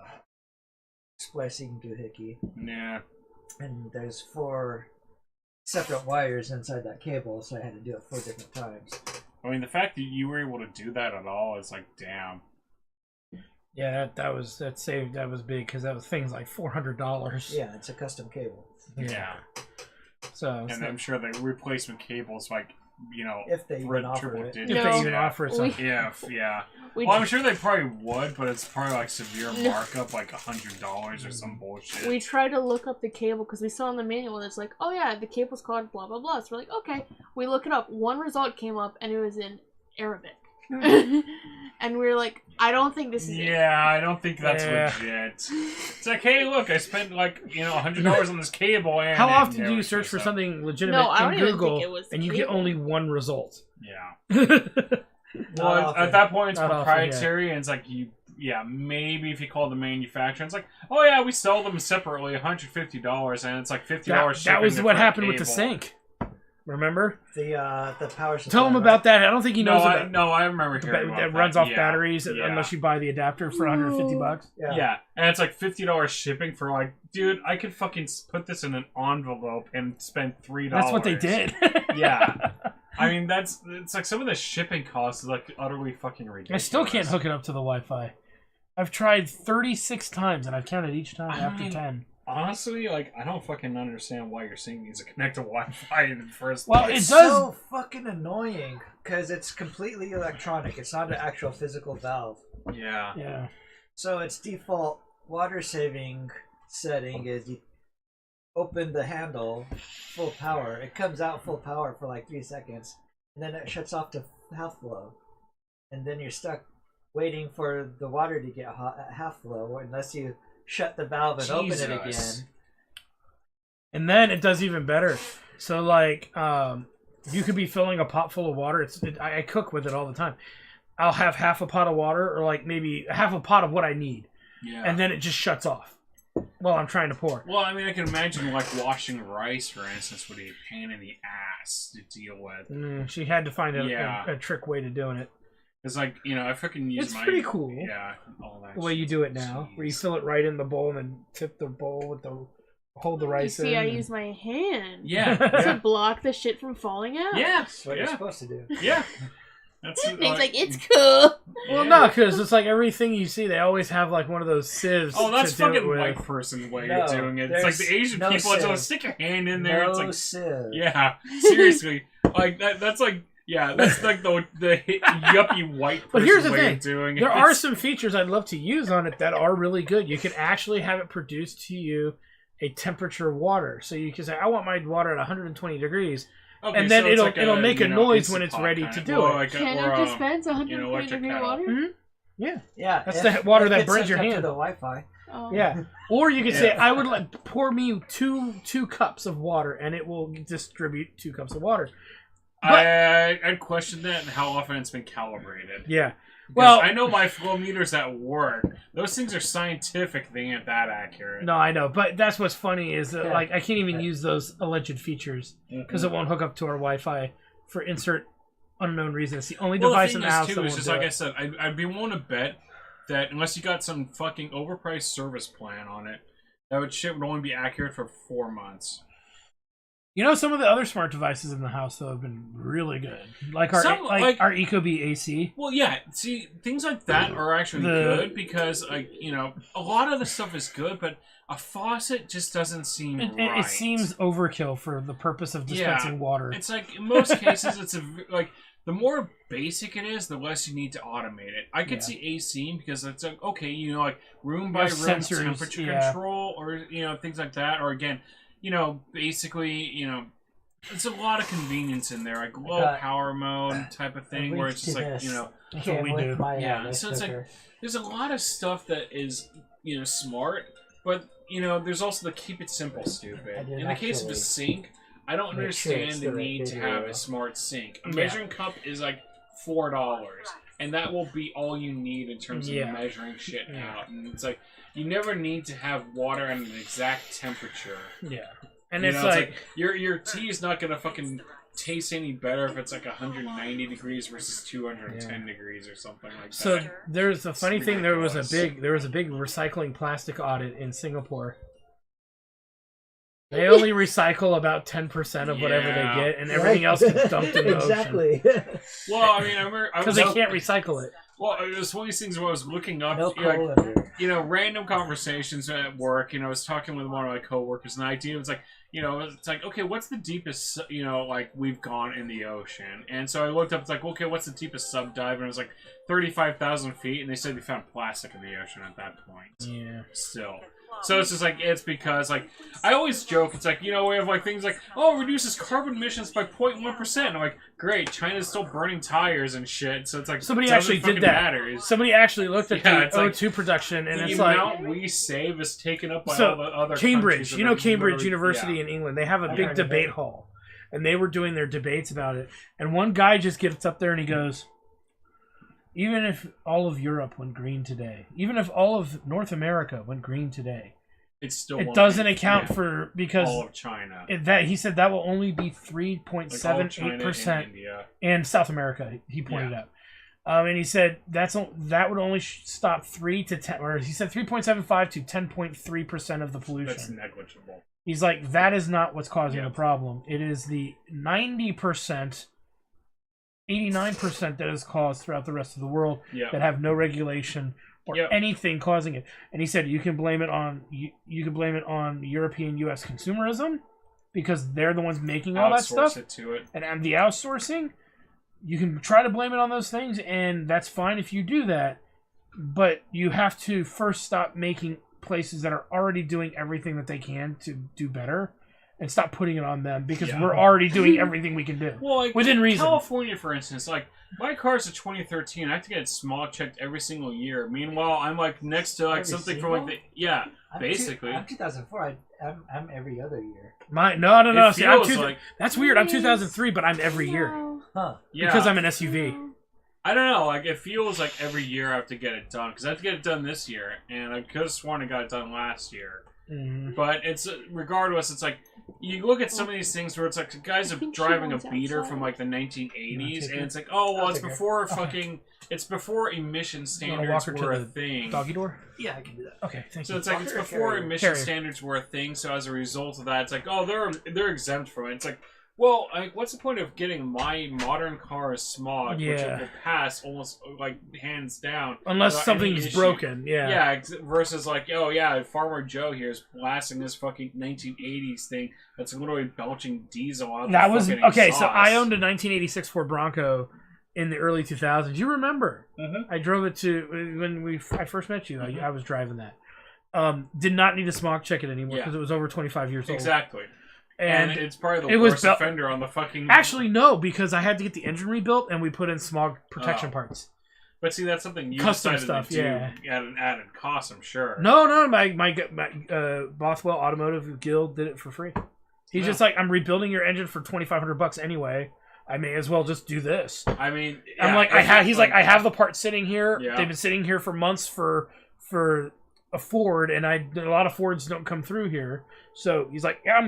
splicing doohickey. Yeah. And there's 4 separate wires inside that cable, so I had to do it 4 different times. I mean, the fact that you were able to do that at all is like, damn. Yeah, that was big because that was things like $400. Yeah, it's a custom cable. Yeah. So And I'm sure the replacement cables, like, you know, If they even offer triple it. digits. if No. they even offer it, so We- Yeah, yeah. We Well, I'm sure they probably would, but it's probably like severe No. markup, like $100 or some bullshit. We tried to look up the cable because we saw in the manual and it's like, oh yeah, the cable's called blah blah blah. So we're like, okay. We look it up. One result came up and it was in Arabic. And we were like, I don't think this is it. Yeah, I don't think that's Yeah. legit. It's like, hey, look, I spent like, you know, $100 on this cable. And how it often do never you search shows for up. something legitimate No, I don't in even Google think it was the and you get cable. only one result? Yeah. Well, Not often. at that point, it's Not often, proprietary, and it's like yeah, maybe if you call the manufacturer, it's like, oh yeah, we sell them separately, $150, and it's like $50 shipping. That was to what for a happened with the cable. sink. Remember? The power supply. Tell him right? about that. I don't think he knows about I remember the hearing about that runs off yeah. batteries Yeah. unless you buy the adapter for $150. Yeah, and it's like $50 shipping for like, dude, I could fucking put this in an envelope and spend $3. That's what they did. Yeah. I mean, it's like some of the shipping costs is like utterly fucking I ridiculous. still can't hook it up to the Wi-Fi. I've tried 36 times and I've counted each time I after mean, 10. Honestly, like, I don't fucking understand why you're saying needs to connect to Wi-Fi in the first Well, place. It's It does- so fucking annoying because it's completely electronic. It's not an actual physical valve. Yeah. Yeah. So its default water saving setting is you open the handle full power. It comes out full power for like 3 seconds, and then it shuts off to half flow, and then you're stuck waiting for the water to get hot at half flow unless you shut the valve and open it again. Jesus. And then it does even better. So, like, you could be filling a pot full of water. I cook with it all the time. I'll have half a pot of water or, like, maybe half a pot of what I need. Yeah. And then it just shuts off while I'm trying to pour. Well, I mean, I can imagine, like, washing rice, for instance, would be a pain in the ass to deal with. She had to find Yeah. a trick way to doing it. It's like, you know, I freaking use It's my... pretty cool. Yeah. All that The way you shit. do it now, where you Jeez. fill it right in the bowl and then tip the bowl with the... Hold the You rice see, in. I and- use my hand Yeah. to Yeah. block the shit from falling out. Yeah. That's what you're Yeah. supposed to do. Yeah. That's Nate's like, it's cool. Well, Yeah. no, because it's like everything you see, they always have like one of those sieves. Oh, that's to do it fucking with. white person way No, of doing it. It's like the there's Asian no people, it's like, sieve. stick your hand in there. No It's like, sieve. yeah, seriously. Like, that's like, yeah, that's like the yuppie white person But here's the way thing. of doing it. There are It's- some features I'd love to use on it that are really good. You can actually have it produce to you a temperature of water. So you can say, I want my water at 120 degrees. okay, and then so it's it'll make a you know, noise when it's Instapot ready kind to of- do or it. like a- Can or, it dispense 120 electric degree kettle. water? Yeah. Yeah, That's if- the water if that it's burns hooked your up hand. to the Wi-Fi. Oh. Yeah. Or you could say, Yeah. I would like pour me two cups of water, and it will distribute 2 cups of water. I'd question that and how often it's been calibrated. Yeah. Well, Well, I know my flow meters at work. Those things are scientific. They ain't that accurate. no, I know, but that's what's funny is that Yeah. like I can't even use those alleged features because it won't hook up to our Wi-Fi for insert unknown reason. It's the only Well, device the in thing the house is, that too, won't is just do like it. I said, I'd be willing to bet that unless you got some fucking overpriced service plan on it, that shit would only be accurate for 4 months. You know, some of the other smart devices in the house though have been really good, like our Some, like our Ecobee AC. Well, yeah. See, things like that are actually good because, like, you know, a lot of the stuff is good, but a faucet just doesn't seem right. It seems overkill for the purpose of dispensing water. It's like in most cases, it's like the more basic it is, the less you need to automate it. I could see AC because it's like, okay, you know, like room by room sensors, temperature control, or you know, things like that. Or again, you know, basically, you know, it's a lot of convenience in there, like low power mode type of thing, where it's just like, you know, that's what we do. Yeah. So it's like there's a lot of stuff that is, you know, smart, but you know, there's also the keep it simple stupid. In the case of a sink, I don't understand the need to have a smart sink. A measuring cup is like $4, and that will be all you need in terms of measuring shit out. And it's like you never need to have water at an exact temperature. Yeah, and you it's know, like your tea is not gonna fucking taste any better if it's like 190 degrees versus 210 degrees or something like that. So there's a funny thing. There was a big recycling plastic audit in Singapore. They only recycle about 10% of whatever they get, and everything else gets dumped in the exactly. ocean. Well, I mean, I remember Because they can't recycle it. Well, it was one of these things where I was looking up, No you know, random conversations at work. You know, I was talking with one of my coworkers, and the idea was like, you know, it's like, okay, what's the deepest, you know, like we've gone in the ocean? And so I looked up, it's like, okay, what's the deepest sub dive? And it was like 35,000 feet, and they said they found plastic in the ocean at that point. Yeah. Still. So it's just like, it's because, like, I always joke, it's like, you know, we have, like, things like, oh, it reduces carbon emissions by 0.1%. I'm like, great, China's still burning tires and shit, so it's like, somebody actually did that. Matters. Somebody actually looked at the O2 like, production, and the it's like... The amount we save is taken up by all the other Cambridge, you know Cambridge literally, University in England, they have a big debate hall, and they were doing their debates about it, and one guy just gets up there and he goes, even if all of Europe went green today, even if all of North America went green today, it doesn't account for, because all of China. He said that will only be 3.78% and South America. He pointed out, and he said that would only stop 3 to 10, or he said 3.75 to 10.3% of the pollution. That's negligible. He's like, that is not what's causing the problem. It is the 90%, 89% that is caused throughout the rest of the world that have no regulation or anything causing it. And he said you can blame it on European U.S. consumerism, because they're the ones making all that stuff. It to it. And the outsourcing, you can try to blame it on those things, and that's fine if you do that. But you have to first stop making places that are already doing everything that they can to do better, and stop putting it on them, because we're already doing everything we can do. Well, like, within reason. California, for instance, like, my car's a 2013. I have to get it smog checked every single year. Meanwhile, I'm like next to like something from like basically. I'm 2004. I'm every other year. No. See, like, that's weird. I'm 2003, but I'm every year. Huh? Yeah. Because I'm an SUV. I don't know. Like, it feels like every year I have to get it done, because I have to get it done this year, and I could have sworn I got it done last year. Mm-hmm. But it's regardless. It's like you look at some of these things where it's like guys are driving a beater from like the 1980s, and it's like, oh well, it's before it's before emission standards were a thing. Doggy door? Yeah, I can do that. Okay, thank you. So it's like it's before emission standards were a thing. So as a result of that, it's like, oh, they're exempt from it. It's like, well, like, what's the point of getting my modern car a smog, which it will pass almost like hands down, unless something's broken? Yeah, versus like, oh yeah, Farmer Joe here is blasting this fucking 1980s thing that's literally belching diesel out. That was okay. Exhaust. So I owned a 1986 Ford Bronco in the early 2000s. You remember? Mm-hmm. I drove it to when I first met you. I was driving that. Did not need to smog check it anymore because it was over 25 years old. Exactly. And it's probably the worst offender on the fucking... Actually, no, because I had to get the engine rebuilt, and we put in smog protection parts. But see, that's something you custom decided stuff, to do at an added cost, I'm sure. No, my Bothwell Automotive Guild did it for free. He's just like, I'm rebuilding your engine for $2,500 anyway. I may as well just do this. I mean, I'm like, he's like, I have the parts sitting here. Yeah. They've been sitting here for months for a Ford, and a lot of Fords don't come through here. So he's like, yeah, I'm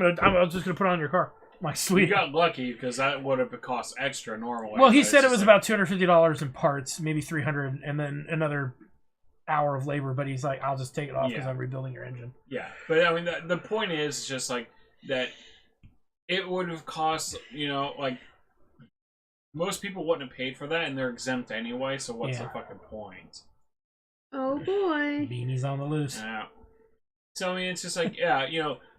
just gonna put it on your car. I'm like, sweet. You got lucky because that would have cost extra normally. Well, he said it was about $250 in parts, maybe $300, and then another hour of labor. But he's like, I'll just take it off because I'm rebuilding your engine. Yeah, but I mean, the point is just like that. It would have cost, like most people wouldn't have paid for that, and they're exempt anyway. So what's the fucking point? Oh boy. Beanies on the loose. Yeah. So I mean, it's just like,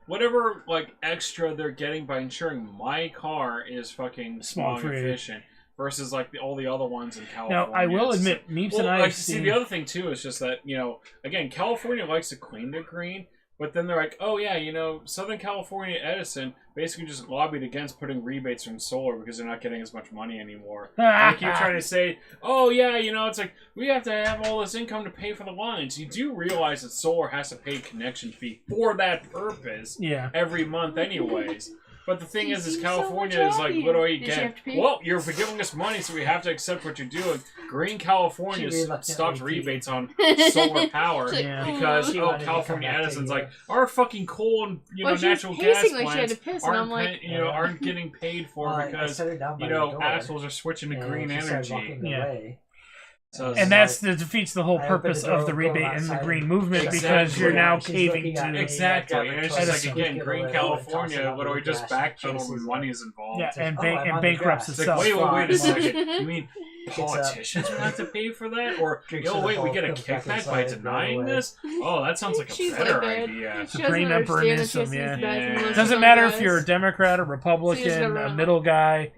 whatever like extra they're getting by ensuring my car is fucking smog efficient versus like all the other ones in California. Now, I will It's admit, like- Meeps well, and I like, have see, seen... the other thing too is just that, you know, again, California likes to claim they're green, but then they're like, oh yeah, you know, Southern California Edison basically just lobbied against putting rebates from solar because they're not getting as much money anymore. And they keep trying to say, oh yeah, you know, it's like, we have to have all this income to pay for the lines. You do realize that solar has to pay a connection fee for that purpose Yeah. every month anyways. But the thing You is seem so California much is like happier. literally Did she again, have to pee? well, you're giving us money, so we have to accept what you're doing. Green California She reluctantly stops peed. rebates on solar power She's like, Yeah. because She oh, wanted to come California back to Edison's you. like our fucking coal and Well, she was natural gas pacing like she had plants to piss, and I'm like- aren't getting paid for Well, I because set her down by you know the door, assholes are switching to and green she started energy. walking Yeah. away. So And it's And that's like, that defeats the whole I opened purpose the door, of the going rebate and the outside. green movement because Exactly. you're now She's caving looking at me. to... exactly, Yeah, and it's trying just to like again, get Green away, toss it California on the literally just grass. backpedals Chases when it. money is involved. Yeah, It's and, like, oh, I'm and on the bankrupts grass. It's itself. like, wait a Fine. second. You mean politicians would have to pay for that? Or, Drinks yo, to the wait, we bowl, get a comes back kickback by inside, right denying away. this? Oh, that sounds like a She's better like that. idea. She The doesn't green understand that she has emperonism, these yeah. bags Yeah. and It lunches Doesn't on matter grass. if you're a Democrat, a So Republican, you just gotta a run. middle guy.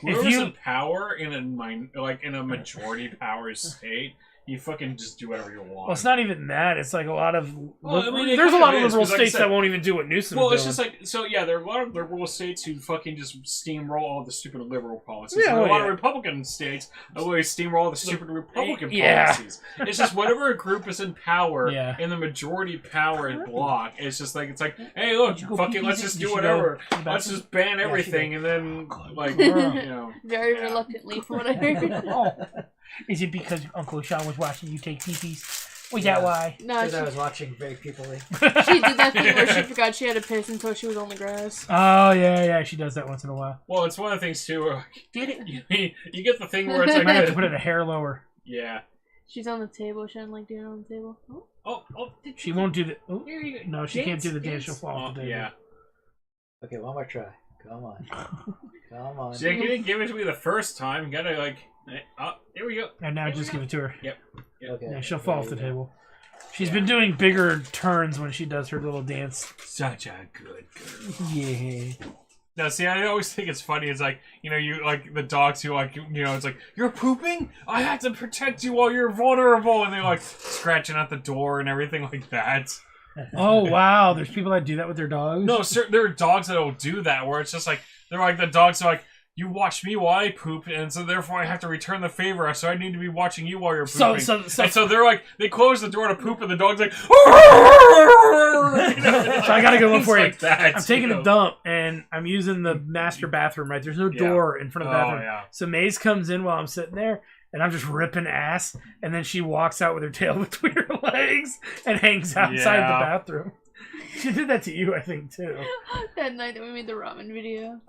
Whoever's If you... in power in a majority power state, you fucking just do whatever you want. Well, it's not even that. It's like a lot of... Well, I mean, it there's a kind lot of of is, liberal 'cause like I states said- that won't even do what Newsom Well, is it's doing. just like, so yeah, there are a lot of liberal states who fucking just steamroll all the stupid liberal policies. Yeah, and there are a well, lot yeah. of Republican states that will steamroll all the stupid Republican Yeah. policies. It's just whatever group is in power Yeah. in the majority power block, it's just like, hey, look, You go fucking, pee-pee, let's just you do should whatever. go to the Let's bathroom. just ban she everything, and then, like, Girl. you know. Very Yeah. reluctantly, from what I heard. Oh, is it because Uncle Sean was watching you take pee-pees? Was Yeah. that why? No, Because I was watching very peoplely. she did that thing where she forgot she had to piss until she was on the grass. Oh, yeah, she does that once in a while. Well, it's one of the things, too, where Did it? you get the thing where it's I might have to like, put it a hair lower. yeah. She's on the table. She didn't like doing it on the table. Oh. She won't do the... Oh, Here you go. no, she can't do the dance. She'll fall off the table. Yeah. Okay, one more try. Come on. Come on. See, you didn't give it to me the first time. You gotta, like, oh, here we go. And now Here we just go. give it to her. Okay. Yeah, she'll fall off the there you go. table. She's been doing bigger turns when she does her little dance. Such a good girl. Yeah. Now, see, I always think it's funny. It's like, you know, you like the dogs who, like, you know, it's like, you're pooping? I have to protect you while you're vulnerable. And they're like scratching at the door and everything like that. Oh, wow. There's people that do that with their dogs? No, sir, there are dogs that will do that where it's just like, they're like, the dogs are like, you watch me while I poop, and so therefore I have to return the favor, so I need to be watching you while you're pooping. So And so they're like, they close the door to poop, and the dog's like, so I got a good one for you. Like that, I'm taking you know? a dump, and I'm using the master bathroom, right? There's no Yeah. door in front of the bathroom. Oh, yeah. So Maze comes in while I'm sitting there, and I'm just ripping ass, and then she walks out with her tail between her legs and hangs outside Yeah. the bathroom. She did that to you, I think, too. That night that we made the ramen video.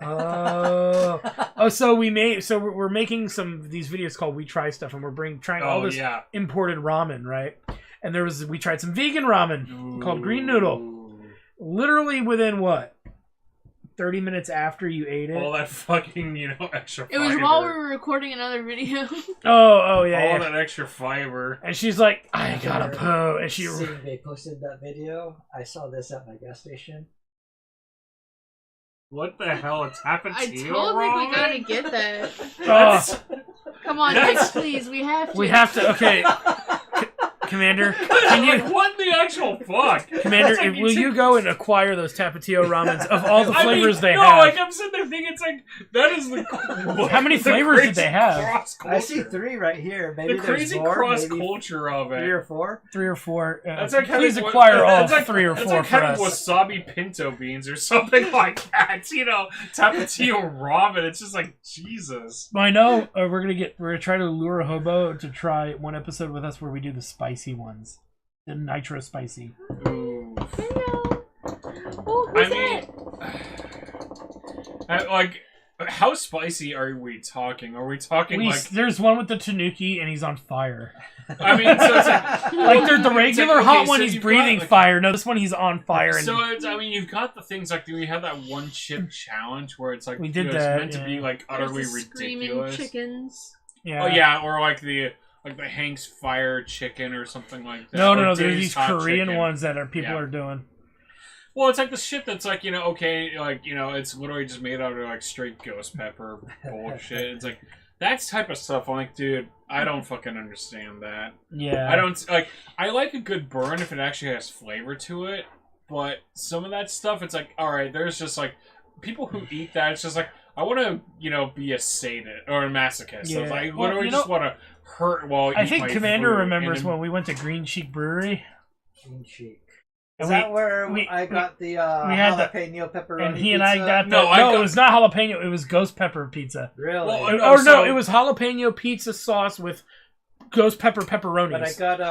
So we're making some of these videos called We Try Stuff, and we're trying all Oh, this yeah. imported ramen, right? And we tried some vegan ramen called Green Noodle. Literally within what? 30 minutes after you ate it? All that fucking, you know, extra It fiber. was while we were recording another video. Oh, yeah, All yeah. that extra fiber. And she's like, I gotta poo. And she... Seeing they posted that video, I saw this at my gas station. What the hell? It's Tapatio I told Nick we ramen? gotta get that. Oh, Come on, Nick, That's- please. We have to. we have to... Okay, Commander, can you... Like, what the actual fuck? Commander, It's like will you took- go and acquire those Tapatio ramens of all the I flavors mean, they no, have? like I'm sitting there thinking, it's like that is the. How many the flavors did crazy they have? cross-culture. I see 3 right here. Maybe The there's crazy more, cross maybe culture of 3 it. or 4. 3 or 4. That's like Please having, acquire all that's like, 3 or 4 that's like for having us. wasabi pinto beans or something like that. You know, Tapatio ramen. It's just like Jesus. I know we're gonna try to lure a hobo to try one episode with us where we do the spicy ones, the nitro spicy. Ooh. Hello. Oh, who's I mean, like, how spicy are we talking? Are we talking like? There's one with the tanuki and he's on fire. I mean, so it's like. Like there's the regular okay, hot so one, he's you've breathing got, like- fire. No, this one he's on fire. And So it's, I mean, you've got the things like we had that one chip challenge where it's like We did you know, that, it's meant to be yeah. like There's utterly the screaming ridiculous. chickens. yeah. Oh yeah, or like the Hank's Fire Chicken or something like that. No, or there's Dave's these Hot Korean Chicken. ones that people Yeah. are doing. Well, it's like the shit that's like, you know, okay, like, you know, it's literally just made out of like straight ghost pepper bullshit. It's like, That type of stuff, I'm like, dude, I don't fucking understand that. Yeah. I don't, like, I like a good burn if it actually has flavor to it, but some of that stuff, it's like, alright, there's just, like, people who eat that, it's just like, I want to, you know, be a sadist, or a masochist. Yeah. So I Well, literally you just know, want to hurt while I I eat think my Commander food, remembers and then- when we went to Green Cheek Brewery. Green Cheek. And Is that where we- I got the had the- jalapeno pepperoni And he and I pizza? got the, No, it was not jalapeno. It was ghost pepper pizza. Really? Well, Or no, so- it was jalapeno pizza sauce with ghost pepper pepperonis. but I got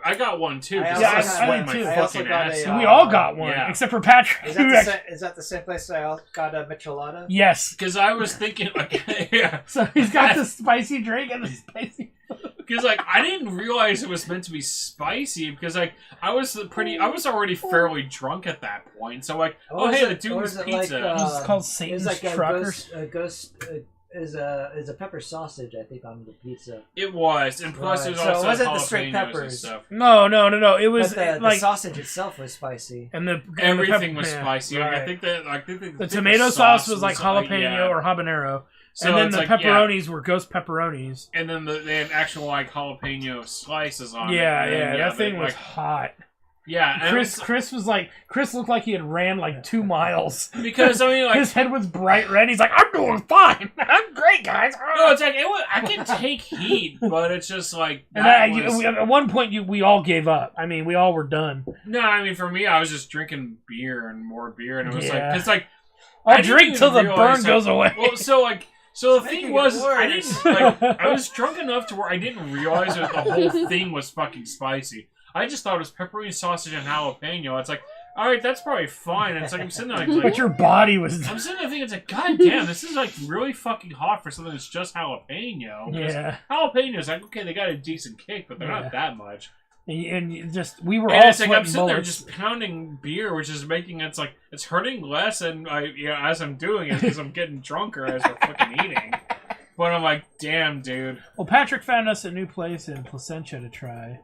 I got one too. I 'cause also I got- sweat I my did too. I also fucking got ass a, off. we all got one, Yeah. except for Patrick. Is who that, is that the same place I got a michelada? Yes. Because I was thinking, like, yeah, So he's got the spicy drink and the spicy. because like I didn't realize it was meant to be spicy because like I was already fairly drunk at that point. So like, Or oh is hey, it- the dude or was is it pizza. like, It's called It's Satan's like a Truckers. is a pepper sausage, I think, on the pizza. It was, and plus Right. there's So it also wasn't the straight jalapenos and peppers. stuff. No. It was But the like sausage itself was spicy. and the Everything was yeah. spicy. Like, I Right. think that The tomato sauce was like jalapeno yeah. or habanero, So and then it's the like, yeah. pepperonis were ghost pepperonis. And then they had actual like jalapeno slices on it. Yeah, And then, that thing they, was like, hot. yeah. And Chris looked like he had ran like 2 miles. because I mean like His head was bright red. He's like, I'm doing fine. I'm great, guys. no, it's like I can take heat, but it's just like And that then was, at one point, we all gave up. I mean, we all were done. no. I mean, for me, I was just drinking beer and more beer, and it was Yeah. like it's like I'll I didn't drink till the even burn realize, goes away. well, so the Making thing it was, I worse. didn't like I was drunk enough to where I didn't realize that the whole thing was fucking spicy. I just thought it was pepperoni, sausage, and jalapeno. It's like, all right, that's probably fine. And it's like I'm sitting there But like. your body was. I'm sitting there thinking, it's like, God damn, this is like really fucking hot for something that's just jalapeno. 'Cause Yeah. jalapenos, like, okay, they got a decent kick, but they're Yeah. not that much. And you just, we were And all it's like I'm sweating sitting there bullets. just pounding beer, which is making it's like it's hurting less, and as I'm doing it because I'm getting drunker as we're fucking eating. But I'm like, damn, dude. Well, Patrick found us a new place in Placentia to try.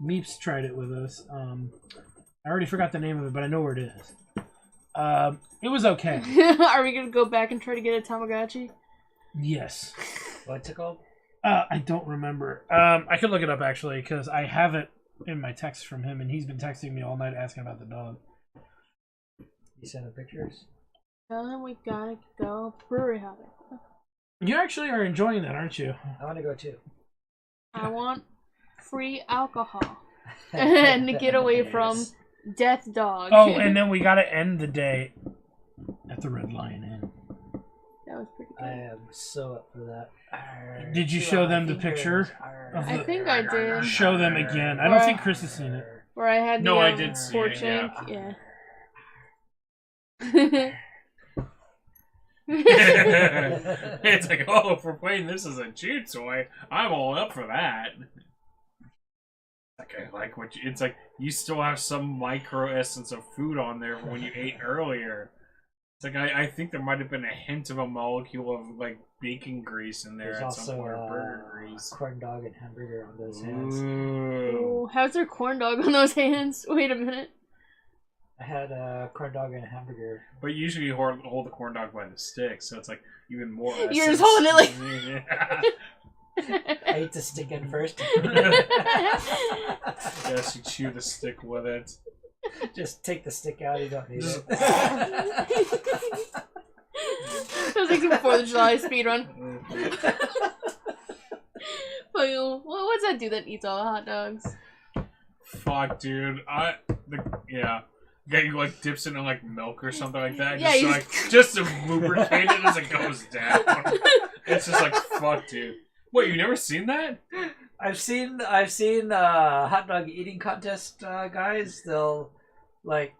Meeps tried it with us. I already forgot the name of it, but I know where it is. It was okay. Are we gonna go back and try to get a Tamagotchi? Yes. What's it called? I don't remember. I could look it up actually because I have it in my text from him, and he's been texting me all night asking about the dog. You sent him pictures? We gotta go brewery hopping. You actually are enjoying that, aren't you? I want to go too. I want free alcohol and to get away from Death Dog. Oh, and then we gotta end the day at the Red Lion Inn. that was pretty I good. am so up for that. Arr, Did you chew show on my them the fingers. picture Arr, of I the- think I did. Show them again. I don't think Chris has seen it. Where I had the No, I did see pork it, shank. yeah. Yeah. It's like, oh, if we're playing this as a chew toy, I'm all up for that. Okay, like what it's like you still have some micro essence of food on there from when you ate earlier. It's like I think there might have been a hint of a molecule of like bacon grease in there There's at some also point, or burger grease. corn dog and hamburger on those hands. Ooh. Ooh, how's their corn dog on those hands? Wait a minute. I had a corn dog and a hamburger. But usually you hold the corn dog by the stick, so it's like even more. You're just essence. holding it like- Yeah. I ate the stick in first. Yes, you chew the stick with it. Just take the stick out. You don't need Just- it. That was like some 4th of July speedrun. What's that dude that eats all the hot dogs? Fuck, dude. Yeah. Guy who like dips it in like milk or something like that. Yeah, Just you like just to lubricate it as it goes down. It's just like fuck, dude. Wait, you never seen that? I've seen hot dog eating contest guys. They'll like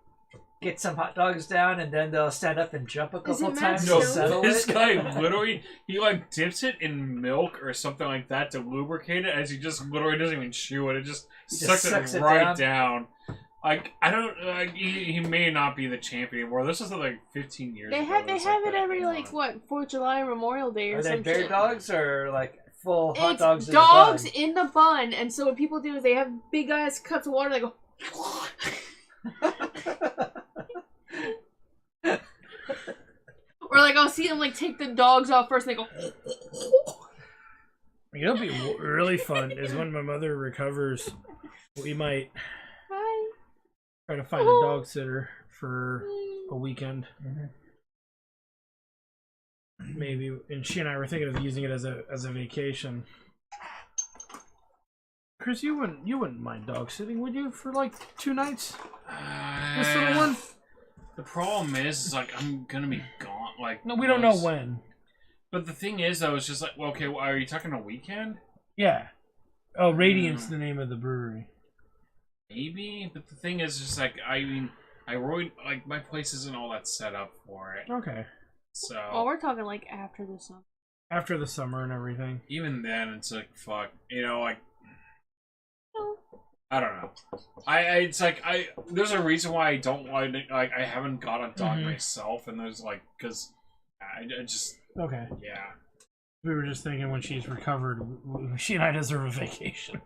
get some hot dogs down and then they'll stand up and jump a Is it couple Matt times No, to Stone? settle this it. guy literally he like dips it in milk or something like that to lubricate it, as he just literally doesn't even chew it. It just He sucks, just sucks it it right down. Like I don't like he may not be the champion anymore. This was like 15 years They ago. have It's it that every came like on. what 4th of July, Memorial Day, or Are they some bear shit. dogs or like full hot It's dogs? dogs in in the bun, and so what people do is they have big ass cups of water. They go, or like I'll see them like take the dogs off first, and they go. You know, what'd be really fun is when my mother recovers. We might Hi. try to find a dog sitter for a weekend. Maybe, and she and I were thinking of using it as a vacation. Chris, you wouldn't mind dog sitting, would you, for like 2 nights? This little one? The problem is like I'm gonna be gone. Like No, we don't know when. But the thing is, though, it's just like, well, okay, well, are you talking a weekend? Yeah. Oh, Radiant's the name of the brewery. Maybe, but the thing is, just like I mean, I really like my place isn't all that set up for it. Okay. So. Oh, we're talking like after the summer. After the summer and everything. Even then, it's like fuck, you know, like. No. I don't know. It's like there's a reason why I don't like I haven't got a dog myself, and there's like because I just Okay. yeah. We were just thinking when she's recovered, she and I deserve a vacation.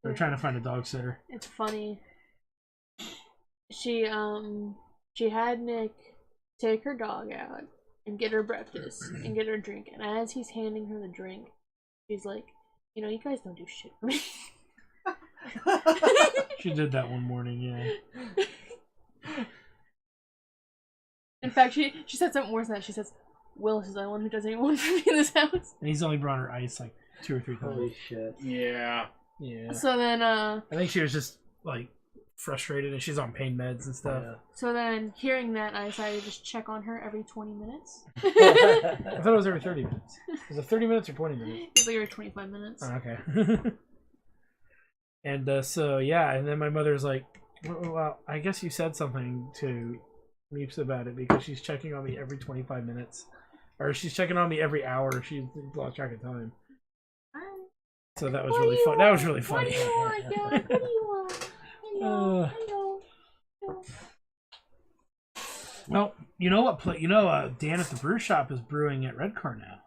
We're trying to find a dog sitter. It's funny. She had Nick take her dog out and get her breakfast and get her drink, and as he's handing her the drink, she's like, "You know, you guys don't do shit for me." She did that one morning, yeah. In fact, she said something worse than that. She says, "Willis is the only one who does anyone for me in this house." And he's only brought her ice like 2 or 3 times. Holy shit. Yeah. Yeah. So then, I think she was just like frustrated, and she's on pain meds and stuff. Yeah. Hearing that, I decided to just check on her every 20 minutes. I thought it was every 30 minutes. Was it 30 minutes or 20 minutes? It's like every 25 minutes. Oh, okay. And so yeah, and then my mother's like, "Well, I guess you said something to Meeps about it because she's checking on me every 25 minutes, or she's checking on me every hour. She's lost track of time." So that was really fun. That was really funny. What do you want, Dad? What do you want? Hello. Well, you know what? Dan at the brew shop is brewing at Red Car now,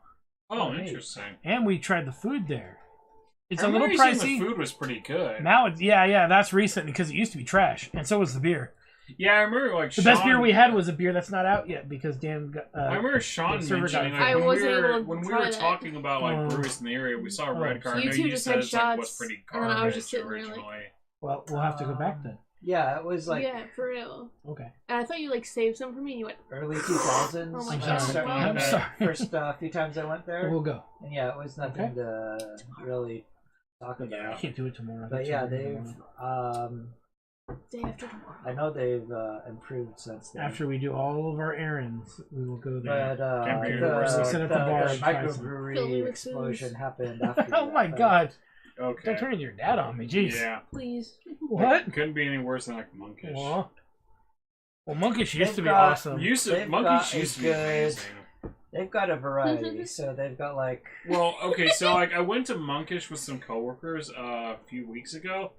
Oh, neat. interesting. and we tried the food there. It's I a little remember you pricey. saying the food was pretty good. Now it's yeah, that's recent because it used to be trash, and so was the beer. Yeah, I remember like The best beer we had was a beer that's not out yet because Dan got. I remember Sean the server mentioning got- like, I wasn't able to when we try were that. talking about like breweries in the area, we saw a Red Car. I You know two you just said had it's like was shots, pretty and then I was garbage just sitting there, like- originally. Well, we'll have to go back then. Yeah, it was like Yeah, for real. Okay. And I thought you like saved some for me. And you went, early 2000s. Oh my I'm God. sorry. Wow. I'm sorry. First few times I went there. We'll go. And yeah, it was nothing Okay. to really talk I about. can't do it tomorrow. But yeah, they've. day after tomorrow. I know they've improved since then. After we do all of our errands, we will go there. But Can't be the, universal. We sit at the bar and try some. Fill me microbrewery with explosion booze. happened after. Oh my that. god! Okay. Don't turn your dad on me, jeez. Yeah. Please. What? Couldn't be any worse than like Monkish. Well, Monkish used They've to be got- awesome. Monkish got used a to be amazing. They've got a variety, so they've got like. Well, okay, so like I went to Monkish with some coworkers a few weeks ago.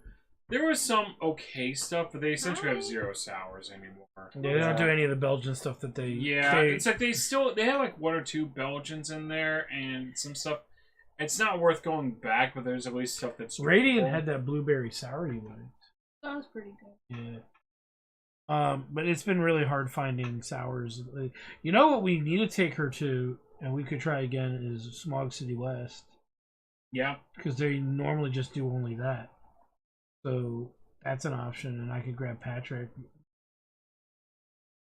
There was some okay stuff, but they essentially have 0 sours anymore. They don't do any of the Belgian stuff that they. Yeah, they- it's like they have like 1 or 2 Belgians in there and some stuff. It's not worth going back, but there's at least stuff that's Radiant drinkable. had that blueberry sour you liked. That was pretty good. Yeah. But it's been really hard finding sours. You know what we need to take her to, and we could try again, is Smog City West. Yeah. Because they normally just do only that. So that's an option, and I could grab Patrick.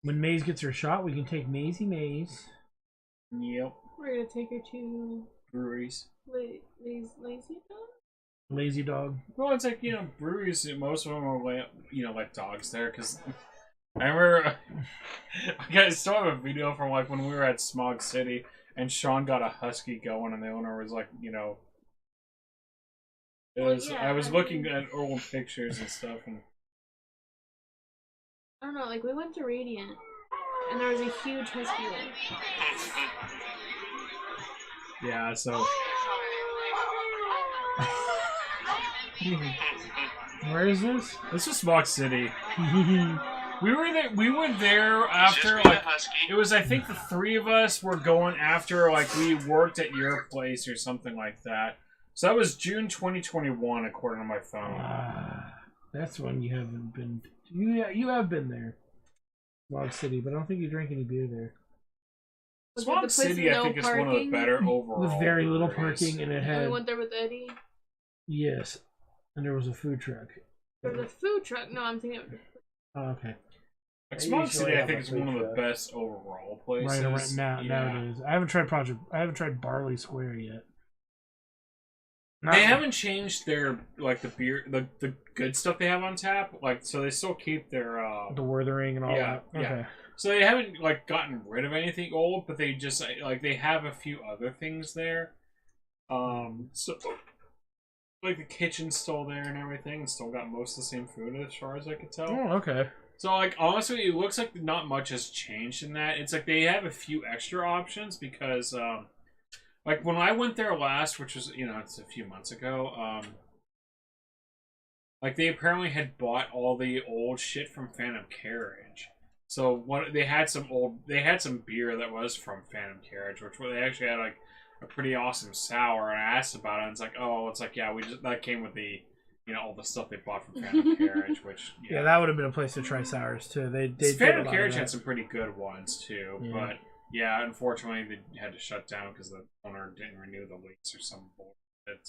When Maze gets her shot, we can take Maisie Maze. Yep. We're gonna take her to Breweries. Lazy Dog. Lazy Dog. Well, it's like, breweries, most of them are let dogs there, because I remember, I still have a video from like when we were at Smog City, and Sean got a husky going, and the owner was like, it was, yeah, I was I looking mean- at old pictures and stuff, and I don't know, like we went to Radiant, and there was a huge husky there. yeah, so, Where is this? this was Smog City. We were there after, like, it was, I think the 3 of us were going after, like, we worked at your place or something like that. So that was June 2021, according to my phone. That's one you haven't been. You have been there, Smog City, but I don't think you drank any beer there. Was it Smog the place City, with I no think, is one of the parking? better overall. With very little breweries. parking, and it And we had went there with Eddie. yes, and there was a food truck. There's a food truck. No, I'm thinking of Oh, okay, Like, They Smog usually City, I have think, a is food one of the truck. best overall places. right now Yeah. it is. I haven't tried Barley Square yet. They haven't changed their the beer, the good stuff they have on tap. Like, so they still keep their the Wuthering and all Yeah, that. yeah. Okay. So they haven't gotten rid of anything old, but they just they have a few other things there. So like the kitchen's still there and everything, and still got most of the same food as far as I could tell. Oh, okay. So honestly, it looks like not much has changed in that. It's like they have a few extra options because when I went there last, which was it's a few months ago, they apparently had bought all the old shit from Phantom Carriage. So they had some beer that was from Phantom Carriage, which they actually had a pretty awesome sour. And I asked about it, and it's like yeah, that came with the all the stuff they bought from Phantom Carriage, which Yeah, that would have been a place to try sours too. They Phantom Carriage had some pretty good ones too, Yeah. but yeah, unfortunately they had to shut down because the owner didn't renew the lease or some bullshit.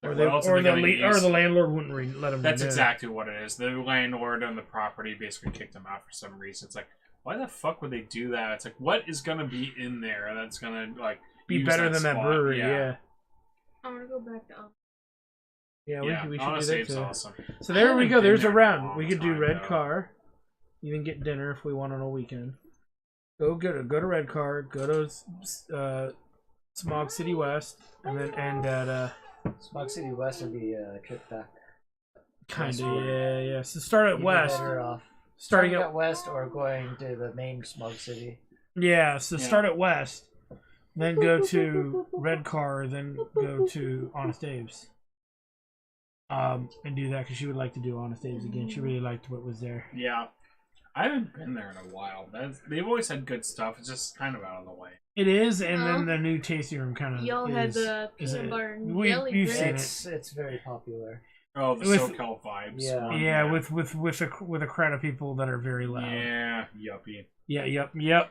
Or What the else are they gonna use? landlord wouldn't let them. That's renew. exactly what it is. The landlord on the property basically kicked them out for some reason. It's like, why the fuck would they do that? It's like, what is gonna be in there that's gonna be use better than that spot? brewery. Yeah. I'm gonna go back to. Yeah, we should Honestly, do it's that too. awesome. So there we haven't go. been There's a there in a round. long We could do time, Red though. Car. Even get dinner if we want on a weekend. Go to Red Car. Go to Smog City West, and then end at Smog City West would be a trip back. kind of yeah. So start at You'd be West. better off Starting starting at at West or going to the main Smog City. yeah. So Yeah. start at West, then go to Red Car, then go to Honest Abe's. And do that because she would like to do Honest Abe's again. She really liked what was there. Yeah, I haven't been there in a while. They've always had good stuff. It's just kind of out of the way. It is, and then Oh. the new tasting room kind of. Y'all had the is peanut it- butter and we- jelly you've drink. seen It's very popular. Oh, the With- SoCal vibes. Yeah. one, Yeah, with a crowd of people that are very loud. yeah, yuppie. Yeah. Yep.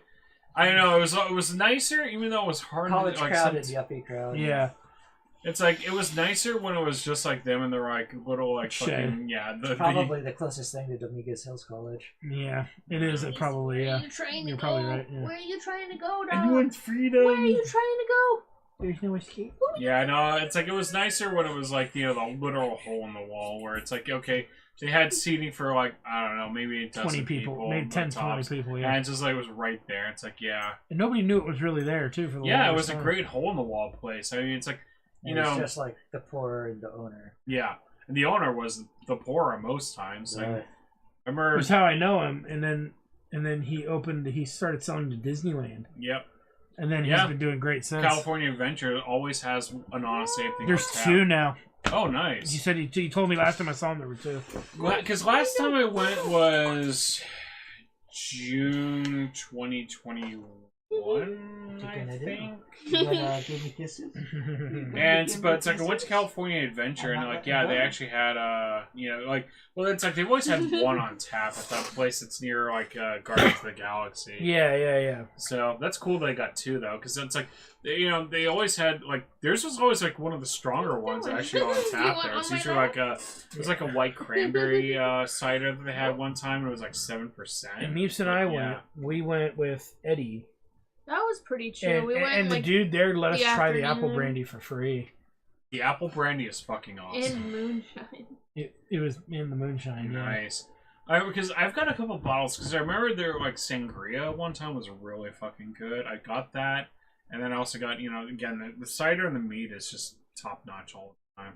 I don't know. It was nicer, even though it was hard. College to, crowd and yuppie crowd. Yeah. It's like it was nicer when it was just like them and they're little Shay. fucking the Probably the closest thing to Dominguez Hills College. Yeah. It is. It probably. Yeah. Where are you trying to You're go? probably right, yeah. Where are you trying to go, dog? And you want freedom. Where are you trying to go? There's no escape. Yeah, no, it's like it was nicer when it was like the literal hole in the wall where it's like okay, they had seating for I don't know, maybe a dozen 20 people, maybe 10, 20 tops. people. And Yeah. it's just it was right there. It's like yeah, And nobody knew it was really there too. For the yeah, it longest was a time. great hole in the wall place. I mean, it's like And it's just like the poor and the owner. yeah, and the owner was the poorer most times. Like, Right. I remember, That's how I know him. And then he started selling to Disneyland. yep, And then he's Yeah. been doing great since. California Adventure always has an Honest Abe thing. There's on tap. two now. Oh, He nice. said he told me last time I saw him there were two. Because last time I went was June 2021, I Chicken idea. think. You wanna give me kisses? But it's like I went to California Adventure and they actually had it's like they've always had one on tap at that place that's near Guardians of the Galaxy. Yeah. So that's cool they got two though, because it's like they always had theirs was always one of the stronger ones actually on tap want there. It's one usually right it was a white cranberry cider that they had one time and it was 7%. And Meeps and I Yeah. we went with Eddie. That was pretty chill. And, We went and the like dude there let us the try the apple afternoon. brandy for free. The apple brandy is fucking awesome. in moonshine. It was in the moonshine. Yeah. Nice. Because I've got a couple bottles, because I remember their sangria one time was really fucking good. I got that, and then I also got, again, the cider and the meat is just top notch all the time.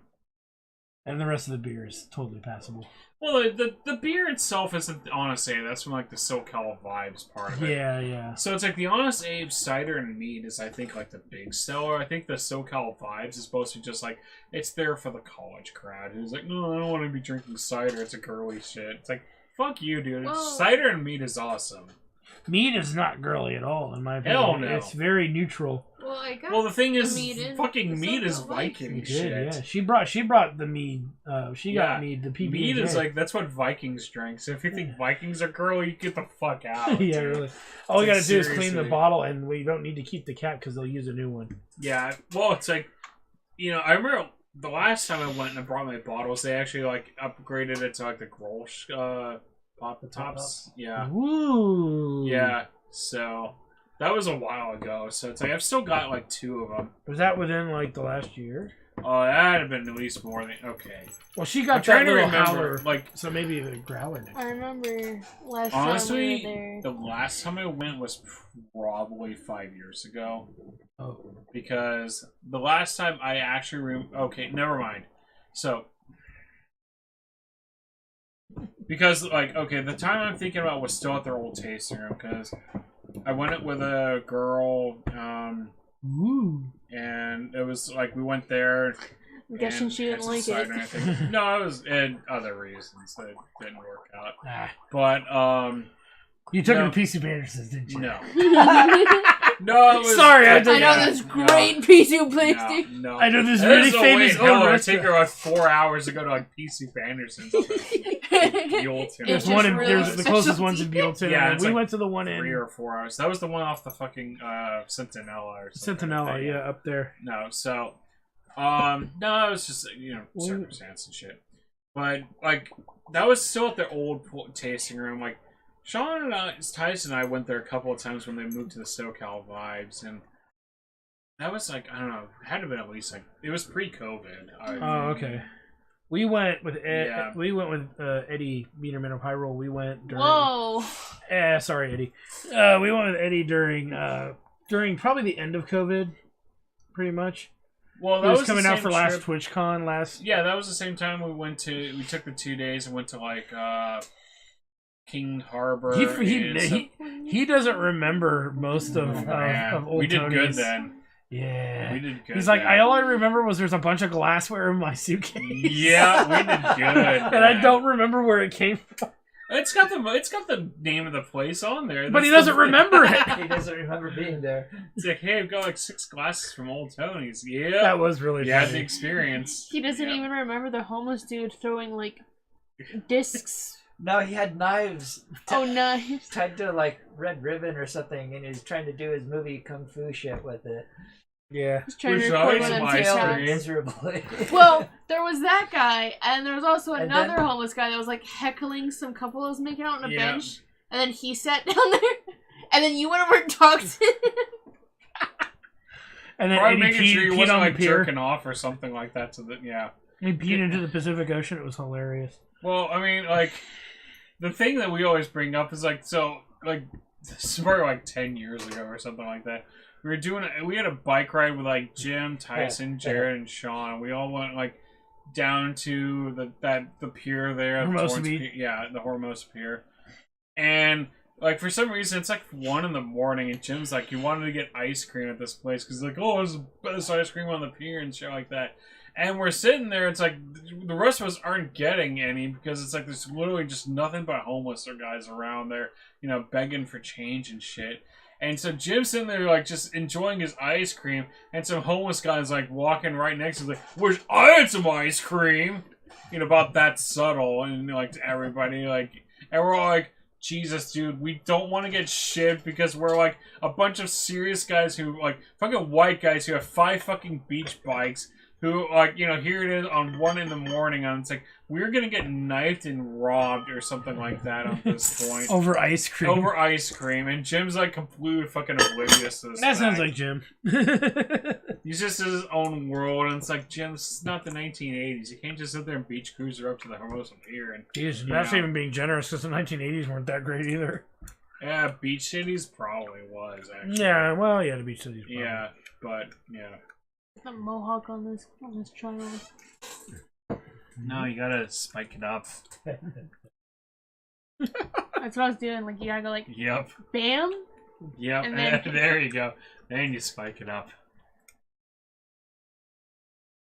And the rest of the beer is totally passable. Well, the beer itself isn't Honest Abe. That's from the SoCal vibes part of it. Yeah. So it's the Honest Abe cider and meat is I think the big seller. I think the SoCal vibes is supposed to just it's there for the college crowd who's no, I don't want to be drinking cider. It's a girly shit. It's fuck you, dude. Whoa. Cider and meat is awesome. Meat is not girly at all, in my opinion. Hell no. It's very neutral. Well, I got. Well, the thing is, mead in fucking the mead is Silver Lake. Viking She shit. did, yeah. She brought the mead. She got mead. The PB. Mead is like that's what Vikings drink. So if you think Vikings are girly, you get the fuck out. yeah, dude. really. All we Like, gotta do is clean the seriously. bottle, and we don't need to keep the cap because they'll use a new one. Yeah. Well, it's like, I remember the last time I went and I brought my bottles, they actually like upgraded it to like the Grolsch pop the tops. Yeah. Woo. Yeah. So that was a while ago. So it's like I've still got like 2 of them. Was that within like the last year? Oh, that had been at least more than okay. Well, she I'm got trying that to little remember, howler, like so maybe the growler next. I remember last honestly, time we were there. the last time I went was probably 5 years ago. Oh, Because the last time I actually okay, never mind. So because like okay, the time I'm thinking about was still at their old tasting room because I went it with a girl, woo. and it was like we went there. I'm guessing and she had didn't some like cider and it. everything. No, it was and other reasons that didn't work out. Ah, But you took No. her to PC Banderson's, didn't you? no, no. It was, Sorry, I I did- know this great PC place, No, dude. no. I know this There's really no way famous in hell old it would restaurant. take her like 4 hours to go to like PC Banderson's. It's There's just one in really there's the closest specialty. one's in Bealeton. Yeah, and it's we like went to the one 3 in or 4 hours. That was the one off the fucking Centinela or something. Centinela, yeah, up there. No, so no, it was just Well, circumstance and shit. But like that was still at their old tasting room. Like Sean and Tyson and I went there a couple of times when they moved to the SoCal Vibes, and that was like I don't know, it had to have been at least like it was pre-COVID. Oh, okay. We went with Yeah. We went with Eddie Biederman of High Roll. We went during. Whoa. Sorry, Eddie. We went with Eddie during probably the end of COVID, pretty much. Well, He that was was coming the out same for last trip. TwitchCon last. Yeah, that was the same time we took the 2 days and went to like King Harbor. He doesn't remember most of old we did good Tony's. then. Yeah. We did good. He's like, then. all I remember was there's a bunch of glassware in my suitcase. Yeah, we did good. And I don't remember where it came from. It's got the name of the place on there. But he That's doesn't the- remember it. He doesn't remember being there. It's like, hey, I've got like 6 glasses from Old Tony's. Yeah, That was really you had the funny. experience. He doesn't Yeah. even remember the homeless dude throwing like discs. No, he had knives Oh, nice. tied to like red ribbon or something, and he was trying to do his movie kung fu shit with it. Yeah. He's trying Which to record always one of them my Failed TikToks. experience. miserably. Well, there was that guy, and there was also And another then- homeless guy that was like heckling some couple that was making out on a Yeah. bench, and then he sat down there, and then you went over and talked to him. And then Probably Eddie making sure he peed wasn't on the like pier. jerking off or something like that. To the He peed into the Pacific Ocean. It was hilarious. Well, I mean, like the thing that we always bring up is like this is probably like 10 years ago or something like that. We had a bike ride with like Jim, Tyson, Jared, and Sean. We all went like down to the pier there, the Hermosa Torrance Beach. Pier, yeah, the Hermosa Pier, and like for some reason it's like 1 a.m. and Jim's like he wanted to get ice cream at this place because like there's the best ice cream on the pier and shit like that. And we're sitting there, it's like the rest of us aren't getting any because it's like there's literally just nothing but homeless guys around there, begging for change and shit. And so Jim's sitting there like just enjoying his ice cream, and some homeless guy's like walking right next to him, like, "Wish I had some ice cream," about that subtle, and like to everybody, like, and we're all like, Jesus, dude, we don't want to get shit because we're like a bunch of serious guys who like fucking white guys who have 5 fucking beach bikes. Who, like, here it is on 1 a.m. and it's like, we're gonna get knifed and robbed or something like that at this point. Over ice cream. Over ice cream, and Jim's, like, completely fucking oblivious to this That sounds fact. like Jim. He's just in his own world, and it's like, Jim, this is not the 1980s. You can't just sit there and beach cruiser up to the Hermosa Pier. And, Jeez, Yeah. that's even being generous because the 1980s weren't that great either. yeah, Beach Cities probably was, actually. Yeah, well, yeah, the beach cities. probably. Yeah, but, yeah. The mohawk on this child. No, you gotta spike it up. That's what I was doing. Like you gotta go like Yep. bam. Yep, And then- there you go. Then you spike it up.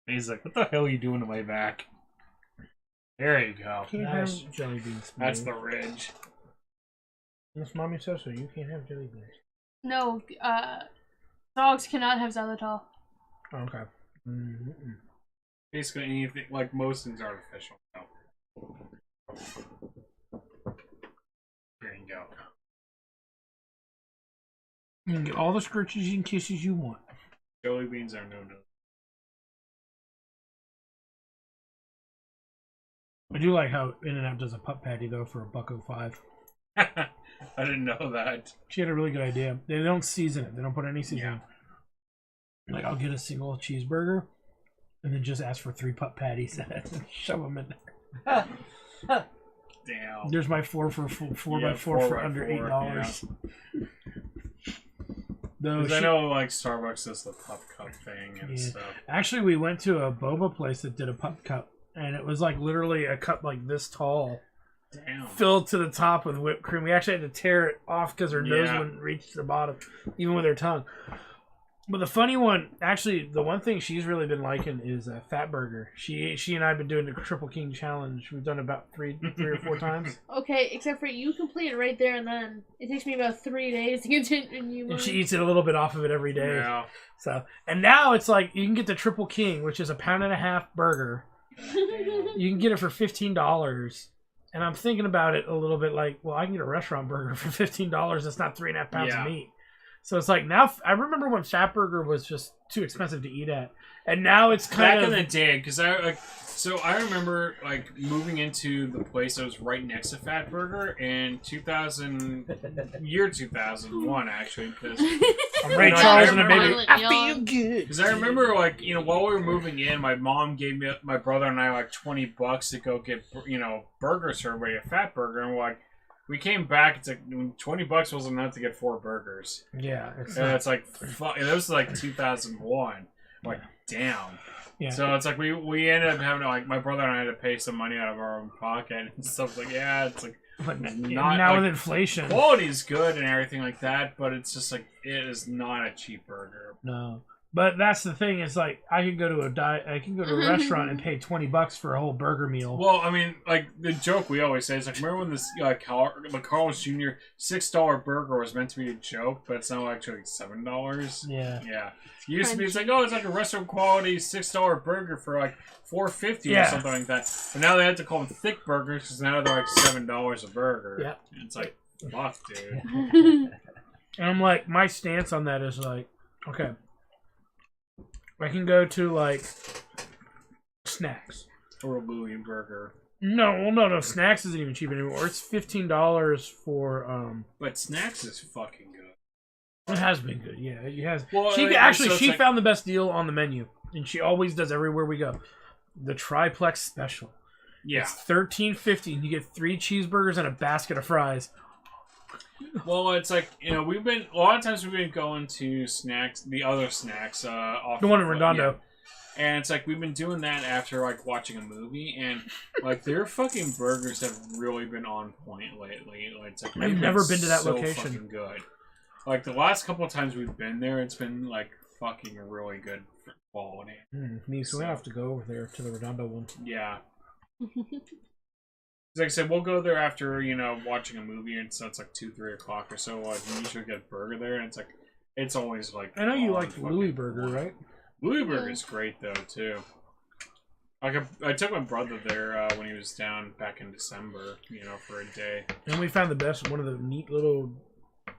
He's like, what the hell are you doing to my back? There you go. Can't Nice. have jelly beans. That's Mommy. the ridge. That's mommy says so. You can't have jelly beans. No, Dogs cannot have xylitol. Okay. Mm-hmm. Basically anything, like most things artificial. No. There you go. You can get all the scritches and kisses you want. Jelly beans are no. I do like how In-N-Out does a pup patty though for $1.05. I didn't know that. She had a really good idea. They don't season it. They don't put any seasoning. Like I'll get a single cheeseburger, and then just ask for 3 pup patties and shove them in there. Damn. There's my 4 by 4 for under $8. Yeah. Though I know like Starbucks does the pup cup thing and stuff. Actually, we went to a boba place that did a pup cup, and it was like literally a cup like this tall. Damn. Filled to the top with whipped cream. We actually had to tear it off because her nose wouldn't reach the bottom, even with her tongue. But the funny one, actually, the one thing she's really been liking is a Fat Burger. She and I have been doing the Triple King Challenge. We've done it about three or 4 times. Okay, except for you complete it right there and then. It takes me about 3 days to continue. And she eats it a little bit off of it every day. Yeah. So, and now it's like you can get the Triple King, which is a £1.50 burger. You can get it for $15. And I'm thinking about it a little bit like, well, I can get a restaurant burger for $15. That's not 3.5 pounds of meat. So it's like now, I remember when Fat Burger was just too expensive to eat at. And now it's kind of... Back in the day, because I remember like moving into the place that was right next to Fat Burger in 2001 actually, because Ray Charles and a baby. I feel good. Because I remember like while we were moving in, my mom gave me my brother and I like $20 to go get burgers for everybody, a Fat Burger, and we're like. We came back. It's like $20 wasn't enough to get 4 burgers. Yeah, it's like fuck. It was like 2001. I'm like damn. Yeah. So it's like we ended up having to, like my brother and I had to pay some money out of our own pocket and stuff like it's like but not now like, with inflation, quality's good and everything like that, but it's just like it is not a cheap burger. No. But that's the thing. Is like I could go to a restaurant and pay $20 for a whole burger meal. Well, I mean, like the joke we always say is like, remember when this the Carl's Jr. $6 burger was meant to be a joke, but it's now actually $7. Yeah. Yeah. It used to be it's like it's like a restaurant quality $6 burger for like $4.50 or something like that. But now they have to call them thick burgers because now they're like $7 a burger. Yeah. It's like fuck, dude. And I'm like, my stance on that is like, okay. I can go to like Snacks Or a Louis burger. No. Snacks isn't even cheap anymore. It's $15 for But Snacks is fucking good. It has been good. Yeah, it has. Well, She found the best deal on the menu, and she always does everywhere we go. The triplex special. Yeah. It's $13.50, and you get 3 cheeseburgers and a basket of fries. Well, it's like a lot of times we've been going to Snacks, the other Snacks, off The one in Redondo. Yeah. And it's like we've been doing that after like watching a movie, and like their fucking burgers have really been on point lately. Like, it's like I've never been to that so location. Fucking good. Like the last couple of times we've been there, it's been like fucking really good for quality. So we have to go over there to the Redondo one. Yeah. Like I said, we'll go there after, watching a movie, and so it's like 2-3 o'clock or so. Like, we usually get a burger there, and it's like, it's always like. I know you like the Louis burger, right? Louis burger's great though too. Like I took my brother there when he was down back in December, for a day. And we found one of the neat little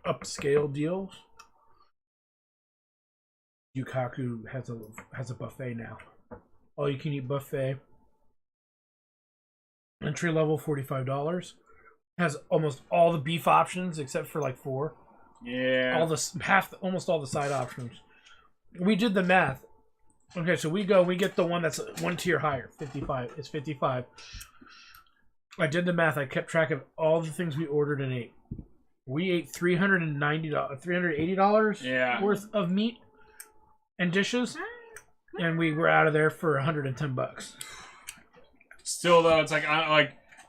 upscale deals. Yukaku has a buffet now. All you can eat buffet. Entry level $45. Has almost all the beef options except for like 4. Yeah. Almost all the side options. We did the math. Okay, so we get the one that's 1 tier higher, 55. It's 55. I did the math. I kept track of all the things we ordered and ate. We ate $380 worth of meat and dishes, and we were out of there for $110. Still though, it's like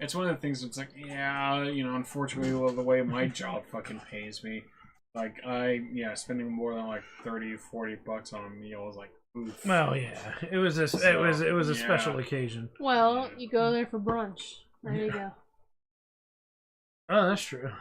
it's one of the things that's like, unfortunately the way my job fucking pays me, like spending more than like $30-40 on a meal is like oof. Well, yeah, it was a special occasion. Well, you go there for brunch. There you go. Oh, that's true.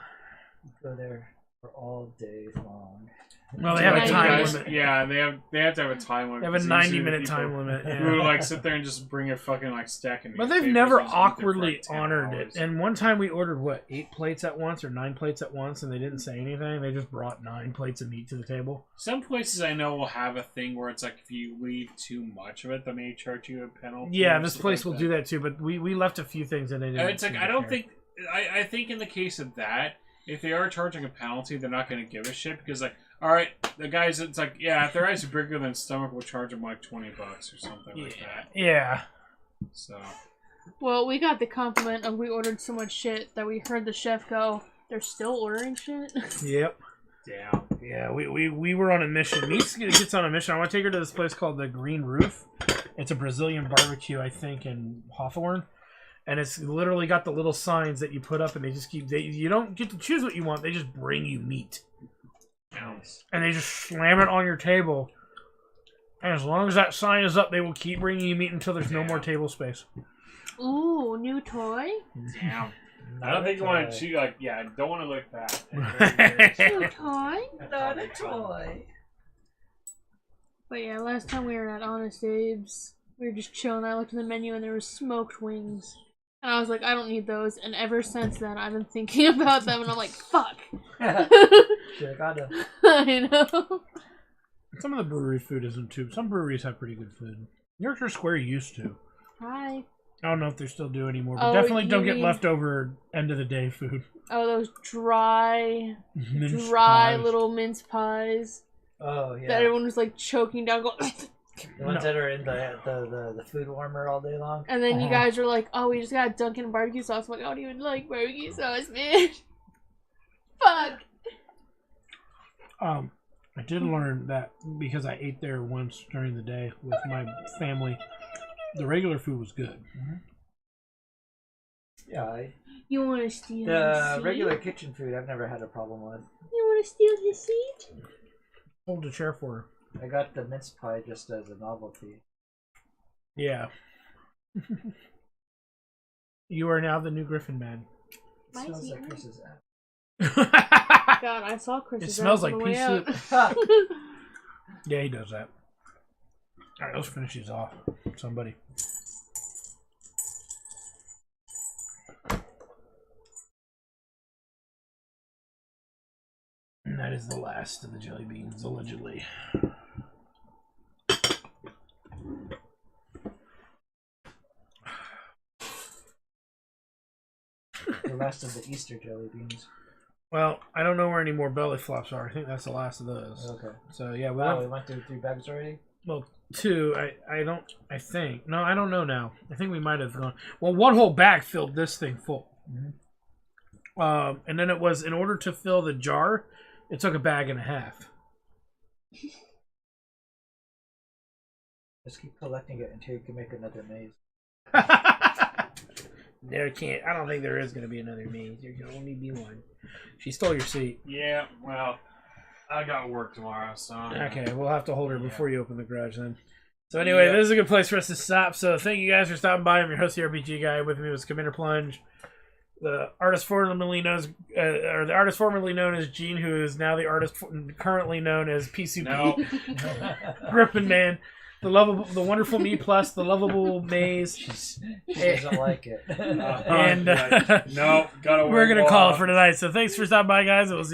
Go there for all days long. Well, they have a time guys, limit. yeah, they have to have a time limit. They have a 90-minute time limit. Who Yeah. would like sit there and just bring a fucking like stack of. But they've newspapers never and just eat there for, awkwardly like, 10 honored hours. it. And one time we ordered, 8 plates at once or 9 plates at once, and they didn't say anything. They just brought 9 plates of meat to the table. Some places I know will have a thing where it's like if you leave too much of it, they may charge you a penalty. Yeah, or this stuff place like will do that too, but we left a few things and they didn't. And it's like seem I to don't care. think I think in the case of that, if they are charging a penalty, they're not going to give a shit because like, all right, the guys, it's like yeah, if their eyes are bigger than stomach, we'll charge them like $20 or something like that. Yeah. So Well, we got the compliment of we ordered so much shit that we heard the chef go, they're still ordering shit? Yep. damn. Yeah, we were on a mission. Meeks gets on a mission. I want to take her to this place called the Green Roof. It's a Brazilian barbecue, I think, in Hawthorne. And it's literally got the little signs that you put up, and they just keep... you don't get to choose what you want. They just bring you meat. Nice. And they just slam it on your table. And as long as that sign is up, they will keep bringing you meat until there's no more table space. Ooh, new toy? Damn. I don't think you want to chew like yeah. I don't want to look that. New toy? Not a toy. But yeah, last time we were at Honest Abe's, we were just chilling. I looked at the menu and there was smoked wings. And I was like, I don't need those. And ever since then, I've been thinking about them and I'm like, fuck. Should've got them. I know. Some of the brewery food isn't too... Some breweries have pretty good food. Yorkshire Square used to. Hi. I don't know if they still do anymore, but Oh, definitely you don't get mean- leftover end of the day food. Oh, those dry Mince dry pies. little mince pies Oh that yeah. everyone was like choking down going The ones No. that are in the food warmer all day long. and then you Uh-huh. guys were like, oh, we just got Dunkin' barbecue sauce. I'm like, I don't even like barbecue sauce, man. Fuck. I did learn that because I ate there once during the day with my family. The regular food was good. Yeah, You want to steal the seat? regular kitchen food I've never had a problem with. You want to steal his seat? Hold a chair for her. I got the mince pie just as a novelty. Yeah. You are now the new Griffin man. It Why is smells he like on? Chris's ass. God, I saw Chris. It smells like pea soup. Ha! Yeah, he does that. Alright, let's finish these off. Somebody. And that is the last of the jelly beans, allegedly. The last of the Easter jelly beans. Well, I don't know where any more belly flops are. I think that's the last of those. Okay. So yeah, we Wow, have, we went through 3 bags already? well, 2. I think. No, I don't know now. I think we might have gone. Well, 1 whole bag filled this thing full. And then it was in order to fill the jar, it took a bag and a half. Just keep collecting it until you can make another maze. There can't. I don't think there is going to be another maze. There can only be one. She stole your seat. Yeah, well, I got work tomorrow, so. Okay, we'll have to hold her before you open the garage then. So anyway, this is a good place for us to stop. So thank you guys for stopping by. I'm your host, the RPG guy. With me was Commander Plunge, the artist formerly known as Gene, who is now the artist currently known as PCP. No. Griffin Man, the wonderful Me Plus, the lovable Maze. She doesn't like it. And no, gotta we're gonna work call off. it for tonight. So thanks for stopping by, guys. We'll see.